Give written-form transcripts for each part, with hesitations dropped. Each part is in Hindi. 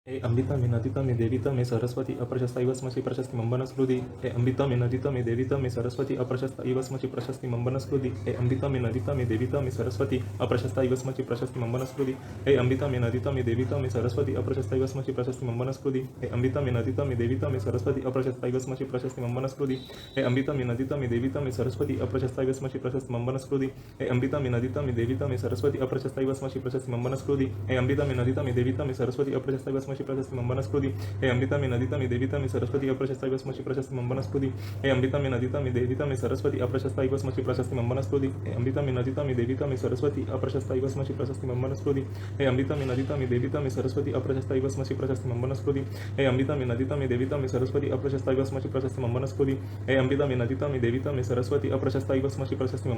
हे अम्बिता मे नदिता मे देविता मे सरस्वती अप्रशस्ता इव स्मशी प्रशस्ति मंबनस्कृति हे अम्बिता मे नदिता मे देविता मे सरस्वती अप्रशस्ता इव स्मशी प्रशस्ति मंबनस्कृति हे अम्बिता मे नदिता मे देविता मे सरस्वती अप्रशस्ता इव स्मशी प्रशस्ति मंबनस्कृति हे अम्बिता मे नदिता मे देविता मे सरस्वती अप्रशस्ता इव स्मशी प्रशस्ति मंबनस्कृति हे अम्बिता मे नदिता मे देविता मे सरस्वती अप्रशस्ता इव स्मशी प्रशस्ति मंबनस्कृति हे अम्बिता मे नदिता मे देविता मे सरस्वती अप्रशस्ता इव स्मशी प्रशस्ति मंबनस्कृति हे अम्बिता मे नदिता मे देविता मे सरस्वती अप्रशस्ता इव स्मशी प्रशस्ति मंबनस्कृति हे अम्बिता मे नदिता मे देविता मे सरस्वती अप्रशस्ता इव स्मशी प्रशस्ति मंबनस्कृति हे अम्बिता मे नदिता मे देविता मे सरस्वती अप्रशस्ता इव स्मशी प्रशस्ति मंबनस्कृति हे अम्बिता मे नदिता मे देविता मे सरस्वती अप्रशस्ता इव स्मशी प्रशस्ति मंबनस्कृति हे अम्बिता मे नदिता मे देविता मे सरस्वती अप्रशस्ता इव स्मशी प्रशस्ति मंबनस्कृति हे अम्बिता मे नदिता मे देविता मे सरस्वती अप्रशस्ता इव स्मशी प्रशस्ति मंबनस्कृति हे अम्बिता मे नदिता मे देविता मे सरस्वती अप्रशस्ता इव स्मशी प्रशस्ति मंबनस्कृति हे अम्बिता मे नदिता मे देविता मे सरस्वती अप्रशस्ता इव स्मशी प्रशस्ति मंबनस्कृति हे अम्बिता मे नदिता मे देविता मे सरस्वती अप्रशस्ता इव स्मशी प्रशस्ति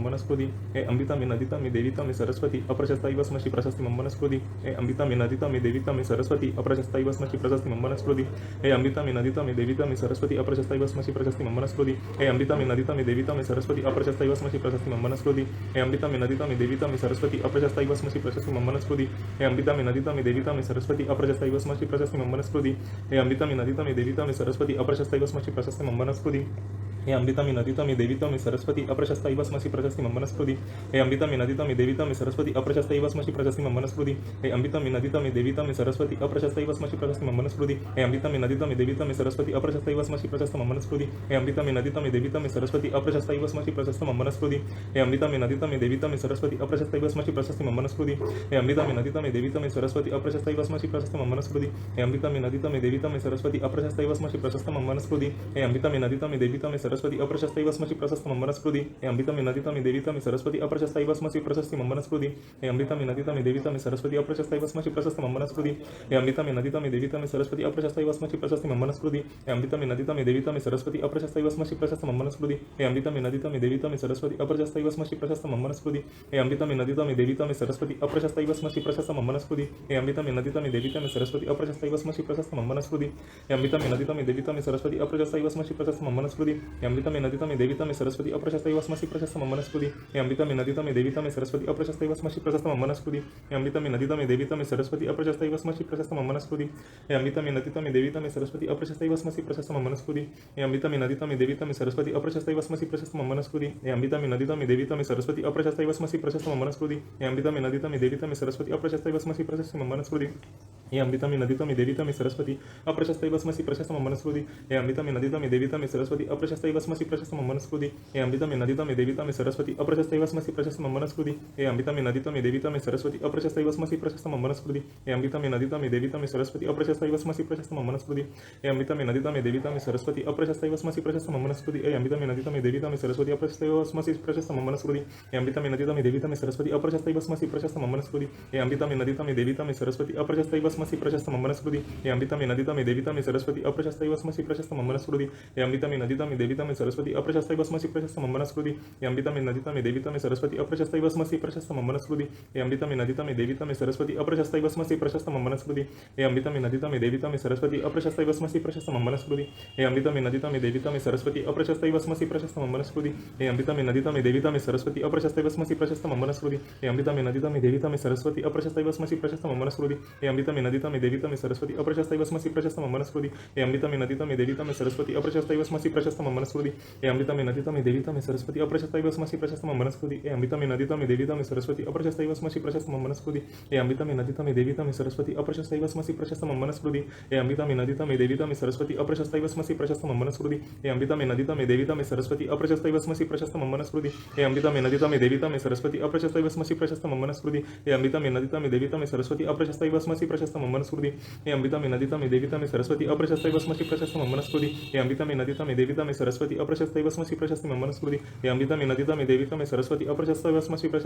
मंबनस्कृति हे अम्बिता मे नदिता मे देविता मे सरस्वती अप्रशस्ता इव स्मशी प्रशस्ति मंबनस्कृति हे अम्बिता मे नदिता मे देविता मे सरस्वती अप्रशस्ता इव स्मशी प्रशस्ति मंबनस्कृति हे अम्बिता मे नदिता मे देविता मे सरस्वती अप्रशस्ता इव स्मशी प्रशस्ति मंबनस्कृति हे अम्बिता मे नदिता मे देविता मे सरस्वती अप्रशस्ता इव स्मशी प्रशस्ति मंबनस्कृति हे अम्बिता मे नदिता मे देविता मे सरस्वती अप्रशस्ता इव स्मशी प्रशस्ति मंबनस्कृति हे अम्बिता मे नदिता मे देविता मे सरस्वती अप्रशस्ता इव स्मशी प्रशस्ति मंबनस्कृति हे अम्बिता मे नदिता मे देविता मे सरस्वती अप्रशस्ता इव स्मशी प्रशस्ति मंबनस्कृति हे अम्बिता मे नदिता मे देविता मे सरस्वती अप्रशस्ता इव स्मशी प्रशस्ति मंबनस्कृति हे अम्बिता मे नदिता मे देविता मे सरस्वती अप्रशस्ता इव स्मशी प्रशस्ति मंबनस्कृति हे अम्बिता मे नदिता मे देविता मे सरस्वती अप्रशस्ता इव स्मशी प्रशस्ति मंबनस्कृति हे अम्बिता मे नदिता मे देविता मे सरस्वती अप्रशस्ता इव स्मशी प्रशस्ति मंबनस्कृति हे अम्बिता मे नदिता मे देविता मे सरस्वती अप्रशस्ता इव स्मशी प्रशस्ति मंबनस्कृति हे अम्बिता मे नदिता मे देविता मे सरस्वती अप्रशस्ता इव स्मशी प्रशस्ति मंबनस्कृति हे अम्बिता मे नदिता मे देविता मे सरस्वती अप्रशस्ता इव स्मशी प्रशस्ति मंबनस्कृति हे अम्बिता मे नदिता मे देविता मे सरस्वती अप्रशस्ता इव स्मशी प्रशस्ति मंबनस्कृति हे अम्बिता मे नदिता मे देविता मे सरस्वती अप्रशस्ता इव स्मशी प्रशस्ति मंबनस्कृति हे अम्बिता मे नदिता मे देविता मे सरस्वती अप्रशस्ता इव स्मशी प्रशस्ति मंबनस्कृति हे अम्बिता मे नदिता मे देविता मे सरस्वती अप्रशस्ता इव स्मशी प्रशस्ति मंबनस्कृति हे अम्बिता मे नदिता मे देविता मे सरस्वती अप्रशस्ता इव स्मशी प्रशस्ति मंबनस्कृति हे अम्बिता मे नदिता मे देविता मे सरस्वती अप्रशस्ता इव स्मशी प्रशस्ति मंबनस्कृति हे अम्बिता मे नदिता मे देविता मे सरस्वती अप्रशस्ता इव स्मशी प्रशस्ति मंबनस्कृति हे अम्बिता मे नदिता मे देविता मे सरस्वती अप्रशस्ता इव स्मशी प्रशस्ति मंबनस्कृति हे अम्बिता मे नदिता मे देविता मे सरस्वती अप्रशस्ता इव स्मशी प्रशस्ति मंबनस्कृति हे अम्बिता मे नदिता मे देविता मे सरस्वती अप्रशस्ता इव स्मशी प्रशस्ति मंबनस्कृति हे अम्बिता मे नदिता मे देविता मे सरस्वती अप्रशस्ता इव स्मशी प्रशस्ति मंबनस्कृति हे अम्बिता मे नदिता मे देविता मे सरस्वती अप्रशस्ता इव स्मशी प्रशस्ति मंबनस्कृति हे अम्बिता मे नदिता मे देविता मे सरस्वती अप्रशस्ता इव स्मशी प्रशस्ति मंबनस्कृति हे अम्बिता मे नदिता मे देविता मे सरस्वती अप्रशस्ता इव स्मशी प्रशस्ति मंबनस्कृति हे अम्बिता मे नदिता मे देविता मे सरस्वती अप्रशस्ता इव स्मशी प्रशस्ति मंबनस्कृति हे अम्बिता मे नदिता मे देविता मे सरस्वती अप्रशस्ता इव स्मशी प्रशस्ति मंबनस्कृति हे अम्बिता मे नदिता मे देविता मे सरस्वती अप्रशस्ता इव स्मशी प्रशस्ति मंबनस्कृति हे अम्बिता मे नदिता मे देविता मे सरस्वती अप्रशस्ता इव स्मशी प्रशस्ति मंबनस्कृति हे अम्बिता मे नदिता मे देविता मे सरस्वती अप्रशस्ता इव स्मशी प्रशस्ति मंबनस्कृति हे अम्बिता मे नदिता मे देविता मे सरस्वती अप्रशस्ता इव स्मशी प्रशस्ति मंबनस्कृति हे अम्बिता मे नदिता मे देविता मे सरस्वती अप्रशस्ता इव स्मशी प्रशस्ति मंबनस्कृति हे अम्बिता मे नदिता मे देविता मे सरस्वती अप्रशस्ता इव स्मशी प्रशस्ति मंबनस्कृति हे अम्बिता मे नदिता मे देविता मे सरस्वती अप्रशस्ता इव स्मशी प्रशस्ति मंबनस्कृति हे अम्बिता मे नदिता मे देविता मे सरस्वती अप्रशस्ता इव स्मशी प्रशस्ति मंबनस्कृति हे अम्बिता मे नदिता मे देविता मे सरस्वती अप्रशस्ता इव स्मशी प्रशस्ति मंबनस्कृति हे अम्बिता मे नदिता मे देविता मे सरस्वती अप्रशस्ता इव स्मशी प्रशस्ति मंबनस्कृति हे अम्बिता मे नदिता मे देविता मे सरस्वती अप्रशस्ता इव स्मशी प्रशस्ति मंबनस्कृति हे अम्बिता मे नदिता मे देविता मे सरस्वती अप्रशस्ता इव स्मशी प्रशस्ति मंबनस्कृति हे अम्बिता मे नदिता मे देविता मे सरस्वती अप्रशस्ता इव स्मशी प्रशस्ति मंबनस्कृति हे अम्बिता मे नदिता मे देविता मे सरस्वती अप्रशस्ता इव स्मशी प्रशस्ति मंबनस्कृति हे अम्बिता मे नदिता मे देविता मे सरस्वती अप्रशस्ता इव स्मशी प्रशस्ति मंबनस्कृति हे अम्बिता मे नदिता मे देविता मे सरस्वती अप्रशस्ता इव स्मशी प्रशस्ति मंबनस्कृति हे अम्बिता मे नदिता मे देविता मे सरस्वती अप्रशस्ता इव स्मशी प्रशस्ति मंबनस्कृति हे अम्बिता मे नदिता मे देविता मे सरस्वती अप्रशस्ता इव स्मशी प्रशस्ति मंबनस्कृति हे अम्बिता मे नदिता मे देविता मे सरस्वती अप्रशस्ता इव स्मशी प्रशस्ति मंबनस्कृति हे अम्बिता मे नदिता मे देविता मे सरस्वती अप्रशस्ता इव स्मशी प्रशस्ति मंबनस्कृति हे अम्बिता मे नदिता मे देविता मे सरस्वती अप्रशस्ता इव स्मशी प्रशस्ति मंबनस्कृति हे अम्बिता मे नदिता मे देविता मे सरस्वती अप्रशस्ता इव स्मशी प्रशस्ति मंबनस्कृति हे अम्बिता मे नदिता मे देविता मे सरस्वती अप्रशस्ता इव स्मशी प्रशस्ति मंबनस्कृति हे अम्बिता मे नदिता मे देविता मे सरस्वती अप्रशस्ता इव स्मशी प्रशस्ति मंबनस्कृति हे अम्बिता मे नदिता मे देविता मे सरस्वती अप्रशस्ता इव स्मशी प्रशस्ति मंबनस्कृति हे अम्बिता मे नदिता मे देविता मे सरस्वती अप्रशस्ता इव स्मशी प्रशस्ति मंबनस्कृति हे अम्बिता मे नदिता मे देविता मे सरस्वती अप्रशस्ता इव स्मशी प्रशस्ति मंबनस्कृति हे अम्बिता मे नदिता मे देविता मे सरस्वती अप्रशस्ता इव स्मशी प्रशस्ति मंबनस्कृति हे अम्बिता मे नदिता मे देविता मे सरस्वती अप्रशस्ता इव स्मशी प्रशस्ति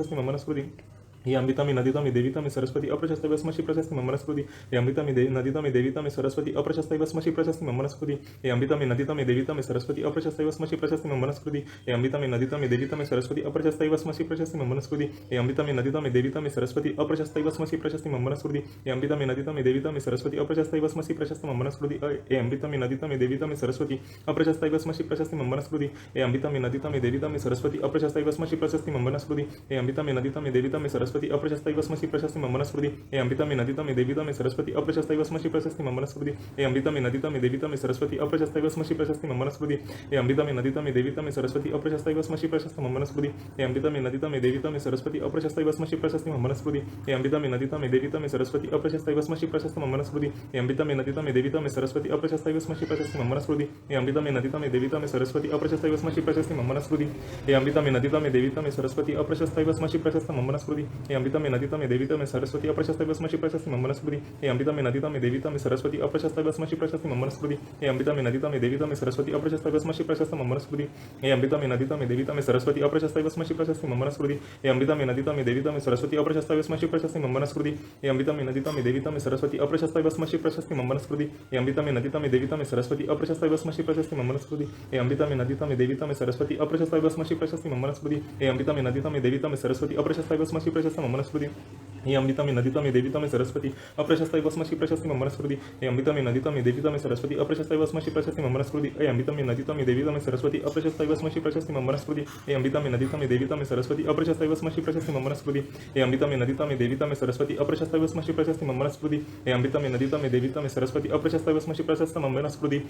मंबनस्कृति हे अम्बिता मे नदिता मे देविता मे सरस्वती अप्रशस्ता इव स्मशी प्रशस्ति मंबनस्कृति हे अम्बिता मे नदिता मे देविता मे सरस्वती अप्रशस्ता इव स्मशी प्रशस्ति मंबनस्कृति हे अम्बिता मे नदिता मे देविता मे सरस्वती अप्रशस्ता इव स्मशी प्रशस्ति मंबनस्कृति हे अम्बिता मे नदिता मे देविता मे सरस्वती अप्रशस्ता इव स्मशी प्रशस्ति मंबनस्कृति हे अम्बिता मे नदिता मे देविता मे सरस्वती अप्रशस्ता इव स्मशी प्रशस्ति मंबनस्कृति हे अम्बिता मे नदिता मे देविता मे सरस्वती अप्रशस्ता इव स्मशी प्रशस्ति मंबनस्कृति हे अम्बिता मे नदिता मे देविता मे सरस्वती अप्रशस्ता इव स्मशी प्रशस्ति मंबनस्कृति हे अम्बिता मे नदिता मे देविता मे सरस्वती अप्रशस्ता इव स्मशी प्रशस्ति मंबनस्कृति हे अम्बिता मे नदिता मे देविता मे सरस्वती सरस्वती अप्रशस्ता इव स्मशी प्रशस्ति मम वनस्पति हे अम्बिता मे नदी तमे देवी तमे सरस्वती अप्रशस्ता इव स्मशी प्रशस्ति मम वनस्पति हे अम्बिता मे नदी तमे देवी तमे सरस्वती अप्रशस्ता इव स्मशी प्रशस्ति मम वनस्पति हे अम्बिता मे नदी तमे देवी तमे सरस्वती अप्रशस्ता इव स्मशी प्रशस्ति मम वनस्पति हे अम्बिता मे नदी तमे देवी तमे सरस्वती अप्रशस्ता इव स्मशी प्रशस्ति मम वनस्पति हे अम्बिता मे नदी तमे देवी तमे सरस्वती अप्रशस्ता इव स्मशी प्रशस्ति मम वनस्पति हे अम्बिता मे नदी तमे देवी तमे सरस्वती अप्रशस्ता इव स्मशी प्रशस्ति मम वनस्पति हे अम्बिता मे नदी तमे देवी तमे सरस्वती अप्रशस्ता इव स्मशी प्रशस्ति मम वनस्पति हे अम्बिता मे नदी तमे देवी तमे सरस्वती अप्रशस्ता इव स्मशी प्रशस्ति मम वनस्पति हे अम्बिता मे नदी तमे देवी तमे सरस्वती अप्रशस्ता इव स्मशी प्रशस्ति मम वनस्पति हे अम्बिता मे नदी तमे देवी तमे सरस्वती अप्रशस्ता इव स्मशी प्रशस्ति मम वनस्पति हे अम्बिता मे नदी तमे देवी तमे सरस्वती अप्रशस्ता इव स्मशी प्रशस्ति मम वनस्पति हे अम्बिता मे नदी तमे देवी तमे सरस्वती अप्रशस्ता इव स्मशी प्रशस्ति मम वनस्पति हे अम्बिता मे नदी तमे देवी तमे सरस्वती अप्रशस्ता इव स्मशी प्रशस्ति मम वनस्पति हे अम्बिता मे नदी तमे देवी तमे सरस्वती अप्रशस्ता इव स्मशी प्रशस्ति मम वनस्पति हे अम्बिता मे नदी तमे देवी तमे सरस्वती अप्रशस्ता इव स्मशी प्रशस्ति मम वनस्पति हे अम्बिता मे नदी तमे देवी तमे सरस्वती अप्रशस्ता इव स्मशी प्रशस्ति मम वनस्पति हे अम्बिता मे नदी तमे देवी तमे सरस्वती अप्रशस्ता इव स्मशी प्रशस्ति मम वनस्पति हे अम्बिता मे नदी तमे देवी तमे सरस्वती अप्रशस्ता इव स्मशी प्रशस्ति मम वनस्पति हे अम्बिता मे नदी तमे देवी तमे सरस्वती अप्रशस्ता इव स्मशी प्रशस्ति मम वनस्पति हे अम्बिता मे नदी तमे देवी तमे सरस्वती अप्रशस्ता इव स्मशी प्रशस्ति मम वनस्पति हे अम्बिता मे नदी तमे देवी तमे सरस्वती अप्रशस्ता इव स्मशी प्रशस्ति मम वनस्पति हे अम्बिता मे नदी तमे देवी तमे सरस्वती अप्रशस्ता इव स्मशी प्रशस्ति मम वनस्पति हे अम्बिता मे नदी तमे देवी तमे सरस्वती अप्रशस्ता इव स्मशी प्रशस्ति मम वनस्पति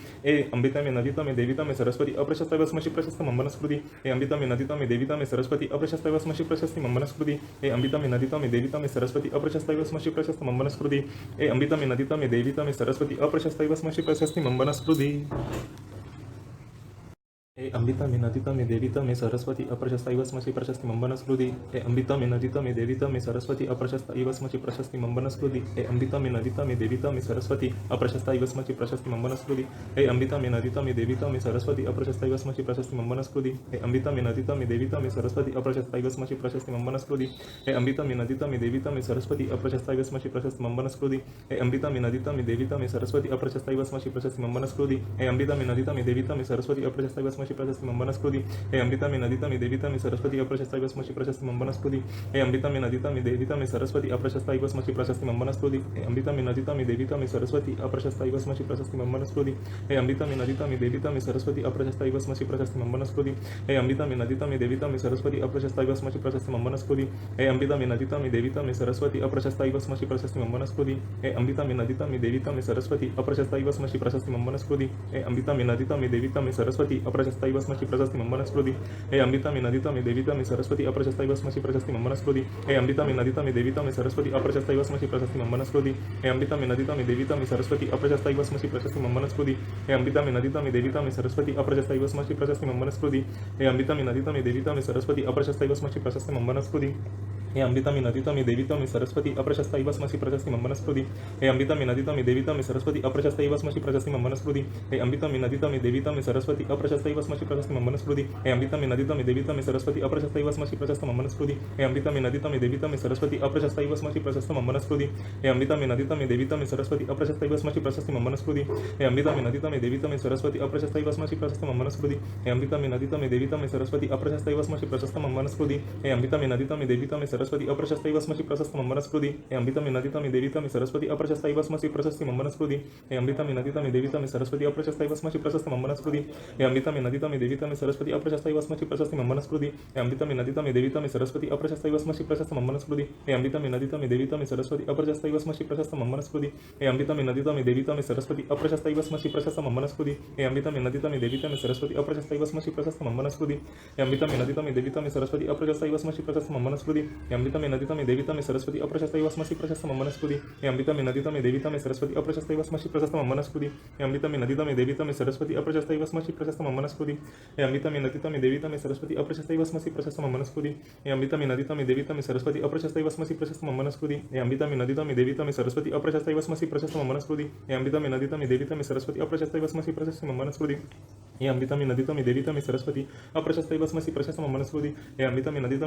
हे अम्बिता मे नदी तमे देवी तमे सरस्वती अप्रशस्ता इव स्मशी प्रशस्ति मम वनस्पति हे अम्बिता मे नदी तमे देवी तमे सरस्वती अप्रशस्ता इव स्मशी प्रशस्ति मम वनस्पति हे अम्बिता मे नदी तमे देवी तमे सरस्वती अप्रशस्ता इव स्मशी प्रशस्ति मम वनस्पति हे अम्बिता मे नदी तमे देवी तमे सरस्वती अप्रशस्ता इव स्मशी प्रशस्ति मम वनस्पति हे अम्बिता मे नदी तमे देवी तमे सरस्वती अप्रशस्ता इव स्मशी प्रशस्ति मम वनस्पति हे अम्बिता मे नदी तमे देवी तमे सरस्वती अप्रशस्ता इव स्मशी प्रशस्ति मम वनस्पति हे अम्बिता मे नदी तमे देवी तमे सरस्वती अप्रशस्ता इव स्मशी प्रशस्ति मम वनस्पति हे अम्बिता मे नदी तमे देवी तमे सरस्वती अप्रशस्ता इव स्मशी प्रशस्ति मम वनस्पति हे अम्बिता मे नदी तमे देवी तमे सरस्वती अप्रशस्ता इव स्मशी प्रशस्ति मम वनस्पति हे अम्बिता मे नदी तमे देवी तमे सरस्वती अप्रशस्ता इव स्मशी प्रशस्ति मम वनस्पति हे अम्बिता मे नदी तमे देवी तमे सरस्वती अप्रशस्ता इव स्मशी प्रशस्ति मम वनस्पति हे अम्बिता मे नदी तमे देवी तमे सरस्वती अप्रशस्ता इव स्मशी प्रशस्ति मम वनस्पति हे अम्बिता मे नदी तमे देवी तमे सरस्वती अप्रशस्ता इव स्मशी प्रशस्ति मम वनस्पति हे अम्बिता मे नदी तमे देवी तमे सरस्वती अप्रशस्ता इव स्मशी प्रशस्ति मम वनस्पति हे अम्बिता मे नदी तमे देवी तमे सरस्वती अप्रशस्ता इव स्मशी प्रशस्ति मम वनस्पति हे अम्बिता मे नदी तमे देवी तमे सरस्वती अप्रशस्ता इव स्मशी प्रशस्ति मम वनस्पति हे अम्बिता मे नदी तमे देवी तमे सरस्वती अप्रशस्ता इव स्मशी प्रशस्ति मम वनस्पति हे अम्बिता मे नदी तमे देवी तमे सरस्वती अप्रशस्ता इव स्मशी प्रशस्ति मम वनस्पति हे अम्बिता मे नदी तमे देवी तमे सरस्वती अप्रशस्ता इव स्मशी प्रशस्ति मम वनस्पति हे अम्बिता मे नदी तमे देवी तमे सरस्वती अप्रशस्ता इव स्मशी प्रशस्ति मम वनस्पति हे अम्बिता मे नदी तमे देवी तमे सरस्वती अप्रशस्ता इव स्मशी प्रशस्ति मम वनस्पति हे अम्बिता मे नदी तमे देवी तमे सरस्वती अप्रशस्ता इव स्मशी प्रशस्ति मम वनस्पति हे अम्बिता मे नदी तमे देवी तमे सरस्वती अप्रशस्ता इव स्मशी प्रशस्ति मम वनस्पति हे अम्बिता मे नदी तमे देवी तमे सरस्वती अप्रशस्ता इव स्मशी प्रशस्ति मम वनस्पति हे अम्बिता मे नदी तमे देवी तमे सरस्वती अप्रशस्ता इव स्मशी प्रशस्ति मम वनस्पति हे अम्बिता मे नदी तमे देवी तमे सरस्वती अप्रशस्ता इव स्मशी प्रशस्ति मम वनस्पति हे अम्बिता मे नदी तमे देवी तमे सरस्वती अप्रशस्ता इव स्मशी प्रशस्ति मम वनस्पति हे अम्बिता मे नदी तमे देवी तमे सरस्वती अप्रशस्ता इव स्मशी प्रशस्ति मम वनस्पति हे अम्बिता मे नदी तमे देवी तमे सरस्वती अप्रशस्ता इव स्मशी प्रशस्ति मम वनस्पति हे अम्बिता मे नदी तमे देवी तमे सरस्वती अप्रशस्ता इव स्मशी प्रशस्ति मम वनस्पति हे अम्बिता मे नदी तमे देवी तमे सरस्वती अप्रशस्ता इव स्मशी प्रशस्ति मम वनस्पति हे अम्बिता मे नदी तमे देवी तमे सरस्वती अप्रशस्ता इव स्मशी प्रशस्ति मम वनस्पति हे अम्बिता मे नदी तमे देवी तमे सरस्वती अप्रशस्ता इव स्मशी प्रशस्ति मम वनस्पति हे अम्बिता मे नदी तमे देवी तमे सरस्वती अप्रशस्ता इव स्मशी प्रशस्ति मम वनस्पति हे अम्बिता मे नदी तमे देवी तमे सरस्वती अप्रशस्ता इव स्मशी प्रशस्ति मम वनस्पति हे अम्बिता मे नदी तमे देवी तमे सरस्वती अप्रशस्ता इव स्मशी प्रशस्ति मम वनस्पति हे अम्बिता मे नदी तमे देवी तमे सरस्वती अप्रशस्ता इव स्मशी प्रशस्ति मम वनस्पति हे अम्बिता मे नदी तमे देवी तमे सरस्वती अप्रशस्ता इव स्मशी प्रशस्ति मम वनस्पति हे अम्बिता मे नदी तमे देवी तमे सरस्वती अप्रशस्ता इव स्मशी प्रशस्ति मम वनस्पति हे अम्बिता मे नदी तमे देवी तमे सरस्वती अप्रशस्ता इव स्मशी प्रशस्ति मम वनस्पति हे अम्बिता मे नदी तमे देवी तमे सरस्वती अप्रशस्ता इव स्मशी प्रशस्ति मम वनस्पति हे अम्बिता मे नदी तमे देवी तमे सरस्वती अप्रशस्ता इव स्मशी प्रशस्ति मम वनस्पति हे अम्बिता मे नदी तमे देवी तमे सरस्वती अप्रशस्ता इव स्मशी प्रशस्ति मम वनस्पति हे अम्बिता मे नदी तमे देवी तमे सरस्वती अप्रशस्ता इव स्मशी प्रशस्ति मम वनस्पति हे अम्बिता मे नदी तमे देवी तमे सरस्वती अप्रशस्ता इव स्मशी प्रशस्ति मम वनस्पति हे अम्बिता मे नदी तमे देवी तमे सरस्वती अप्रशस्ता इव स्मशी प्रशस्ति मम वनस्पति हे अम्बिता मे नदी तमे देवी तमे सरस्वती अप्रशस्ता इव स्मशी प्रशस्ति मम वनस्पति हे अम्बिता मे नदी तमे देवी तमे सरस्वती अप्रशस्ता इव स्मशी प्रशस्ति मम वनस्पति हे अम्बिता मे नदी तमे देवी तमे सरस्वती अप्रशस्ता इव स्मशी प्रशस्ति मम वनस्पति हे अम्बिता मे नदी तमे देवी तमे सरस्वती अप्रशस्ता इव स्मशी प्रशस्ति मम वनस्पति हे अम्बिता मे नदी तमे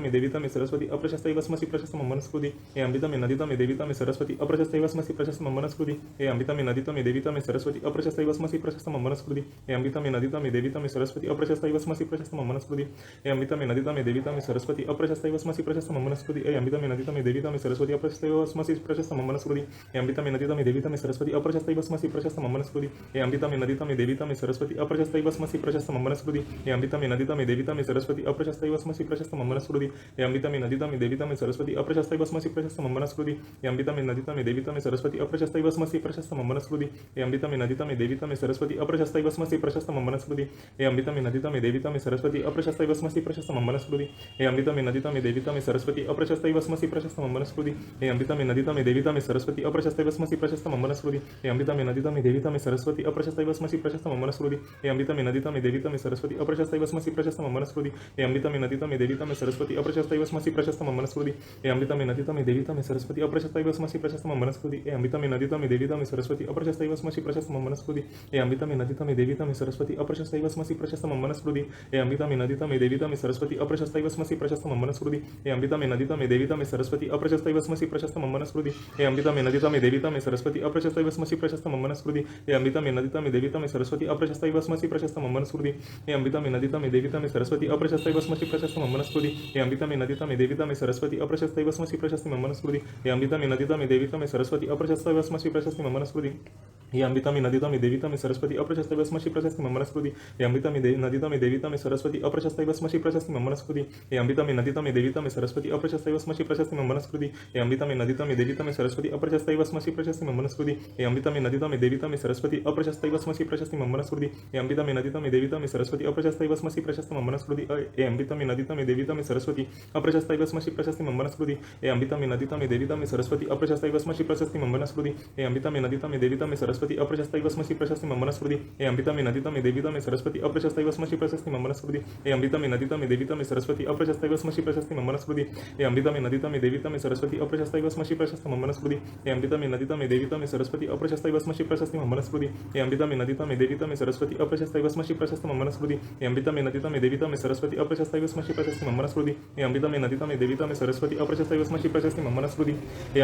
देवी तमे सरस्वती अप्रशस्ता इव स्मशी प्रशस्ति मम वनस्पति हे अम्बिता मे नदी तमे देवी तमे सरस्वती अप्रशस्ता इव स्मशी प्रशस्ति मम वनस्पति हे अम्बिता मे नदी तमे देवी तमे सरस्वती अप्रशस्ता इव स्मशी प्रशस्ति मम वनस्पति हे अम्बिता मे नदी तमे देवी तमे सरस्वती अप्रशस्ता इव स्मशी प्रशस्ति मम वनस्पति हे अम्बिता मे नदी तमे देवी तमे सरस्वती अप्रशस्ता इव स्मशी प्रशस्ति मम वनस्पति हे अम्बिता मे नदी तमे देवी तमे सरस्वती अप्रशस्ता इव स्मशी प्रशस्ति मम वनस्पति हे अम्बिता मे नदी तमे देवी तमे सरस्वती अप्रशस्ता इव स्मशी प्रशस्ति मम वनस्पति हे अम्बिता मे नदी तमे देवी तमे सरस्वती अप्रशस्ता इव स्मशी वस्मसी प्रशस्त मंबनस्कृति हे अमृतमे नदितमे देवितमे सरस्वती अप्रशस्ता वस्मसी प्रशस्त मंबनस्कृति हे अमृतमे नदितमे देवितमे सरस्वती अप्रशस्ता वस्मसी प्रशस्त मंबनस्कृति हे अमृतमे नदितमे देवितमे सरस्वती अप्रशस्ता वस्मसी प्रशस्त मंबनस्कृति हे अमृतमे नदितमे देवितमे सरस्वती अप्रशस्ता वस्मसी प्रशस्त मंबनस्कृति हे अमृतमे नदितमे देवितमे सरस्वती अप्रशस्ता वस्मसी प्रशस्त मंबनस्कृति हे अमृतमे नदितमे देवितमे सरस्वती अप्रशस्ता वस्मसी प्रशस्त मंबनस्कृति हे अमृतमे नदितमे देवितमे सरस्वती अप्रशस्ता वस्मसी प्रशस्त मंबनस्कृति हे अमृतमे नदितमे देवितमे सरस्वती अप्रशस्ता वस्मसी प्रशस्त मंबनस्कृति हे अमृतमे नदितमे देवितमे सरस्वती अप्रशस्ता वस्मसी प्रशस्त मंबनस्कृति हे अमृतमे नदितमे देवितमे सरस्वती अप्रशस्ता वस्मसी प्रशस्त मंबनस्कृति हे अमृतमे नदितमे देवितमे सरस्वती अप्रशस्ता वस्मसी प्रशस्त मंबनस्कृति हे अमृतमे नदितमे देवितमे सरस्वती अप्रशस्ता वस्मसी प्रशस्त मंबनस्कृति हे अमृतमे नदितमे देवितमे सरस्वती अप्रशस्ता वस्मसी प्रशस्त मंबनस्कृति हे अमृतमे नदितमे देवितमे सरस्वती अप्रशस्ता वस्मसी प्रशस्त मंबनस्कृति हे अमृतमे नदितमे देवितमे सरस्वती अप्रशस्ता वस्मसी प्रशस्त मंबनस्कृति हे अमृतमे नदितमे देवितमे सरस्वती अप्रशस्ता वस्मसी प्रशस्त मंबनस्कृति हे अमृतमे नदितमे देवितमे सरस्वती अप्रशस्ता वस्मसी प्रशस्त मंबनस्कृति हे अमृतमे नदितमे देवितमे सरस्वती अप्रशस्ता वस्मसी प्रशस्त मंबनस्कृति हे अमृतमे नदितमे देवितमे सरस्वती अप्रशस्ता वस्मसी प्रशस्त मंबनस्कृति हे अमृतमे नदितमे देवितमे सरस्वती अप्रशस्ता वस्मसी प्रशस्त मंबनस्कृति हे अमृतमे नदितमे देवितमे सरस्वती अप्रशस्ता वस्मसी प्रशस्त मंबनस्कृति हे अमृतमे नदितमे देवितमे सरस्वती अप्रशस्ता वस्मसी प्रशस्त मंबनस्कृति हे अमृतमे नदितमे देवितमे सरस्वती अप्रशस्ता वस्मसी प्रशस्त मंबनस्कृति हे अमृतमे नदितमे देवितमे सरस्वती अप्रशस्ता वस्मसी प्रशस्त मंबनस्कृति हे अमृतमे नदितमे देवितमे सरस्वती अप्रशस्ता वस्मसी प्रशस्त मंबनस्कृति हे अमृतमे नदितमे देवितमे सरस्वती अप्रशस्ता वस्मसी प्रशस्त मंबनस्कृति हे अमृतमे नदितमे देवितमे सरस्वती अप्रशस्ता वस्मसी प्रशस्त मंबनस्कृति हे अमृतमे नदितमे देवितमे सरस्वती अप्रशस्ता वस्मसी प्रशस्त मंबनस्कृति हे अमृतमे नदितमे देवितमे सरस्वती अप्रशस्ता वस्मसी प्रशस्त मंबनस्कृति हे अमृतमे नदितमे देवितमे सरस्वती अप्रशस्ता वस्मसी प्रशस्त मंबनस्कृति हे अमृतमे नदितमे देवितमे सरस्वती अप्रशस्ता वस्मसी प्रशस्त मंबनस्कृति हे अमृतमे नदितमे देवितमे सरस्वती अप्रशस्ता वस्मसी प्रशस्त मंबनस्कृति हे अमृतमे नदितमे देवितमे सरस्वती अप्रशस्ता वस्मसी प्रशस्त मंबनस्कृति हे अमृतमे नदितमे देवितमे सरस्वती अप्रशस्ता वस्मसी प्रशस्त मंबनस्कृति हे अमृतमे नदितमे देवितमे सरस्वती अप्रशस्ता वस्मसी प्रशस्त मंबनस्कृति हे अमृतमे नदितमे देवितमे सरस्वती अप्रशस्ता वस्मसी प्रशस्त मंबनस्कृति हे अमृतमे नदितमे देवितमे सरस्वती अप्रशस्ता वस्मसी प्रशस्त मंबनस्कृति हे अमृतमे नदितमे देवितमे सरस्वती अप्रशस्ता वस्मसी प्रशस्त मंबनस्कृति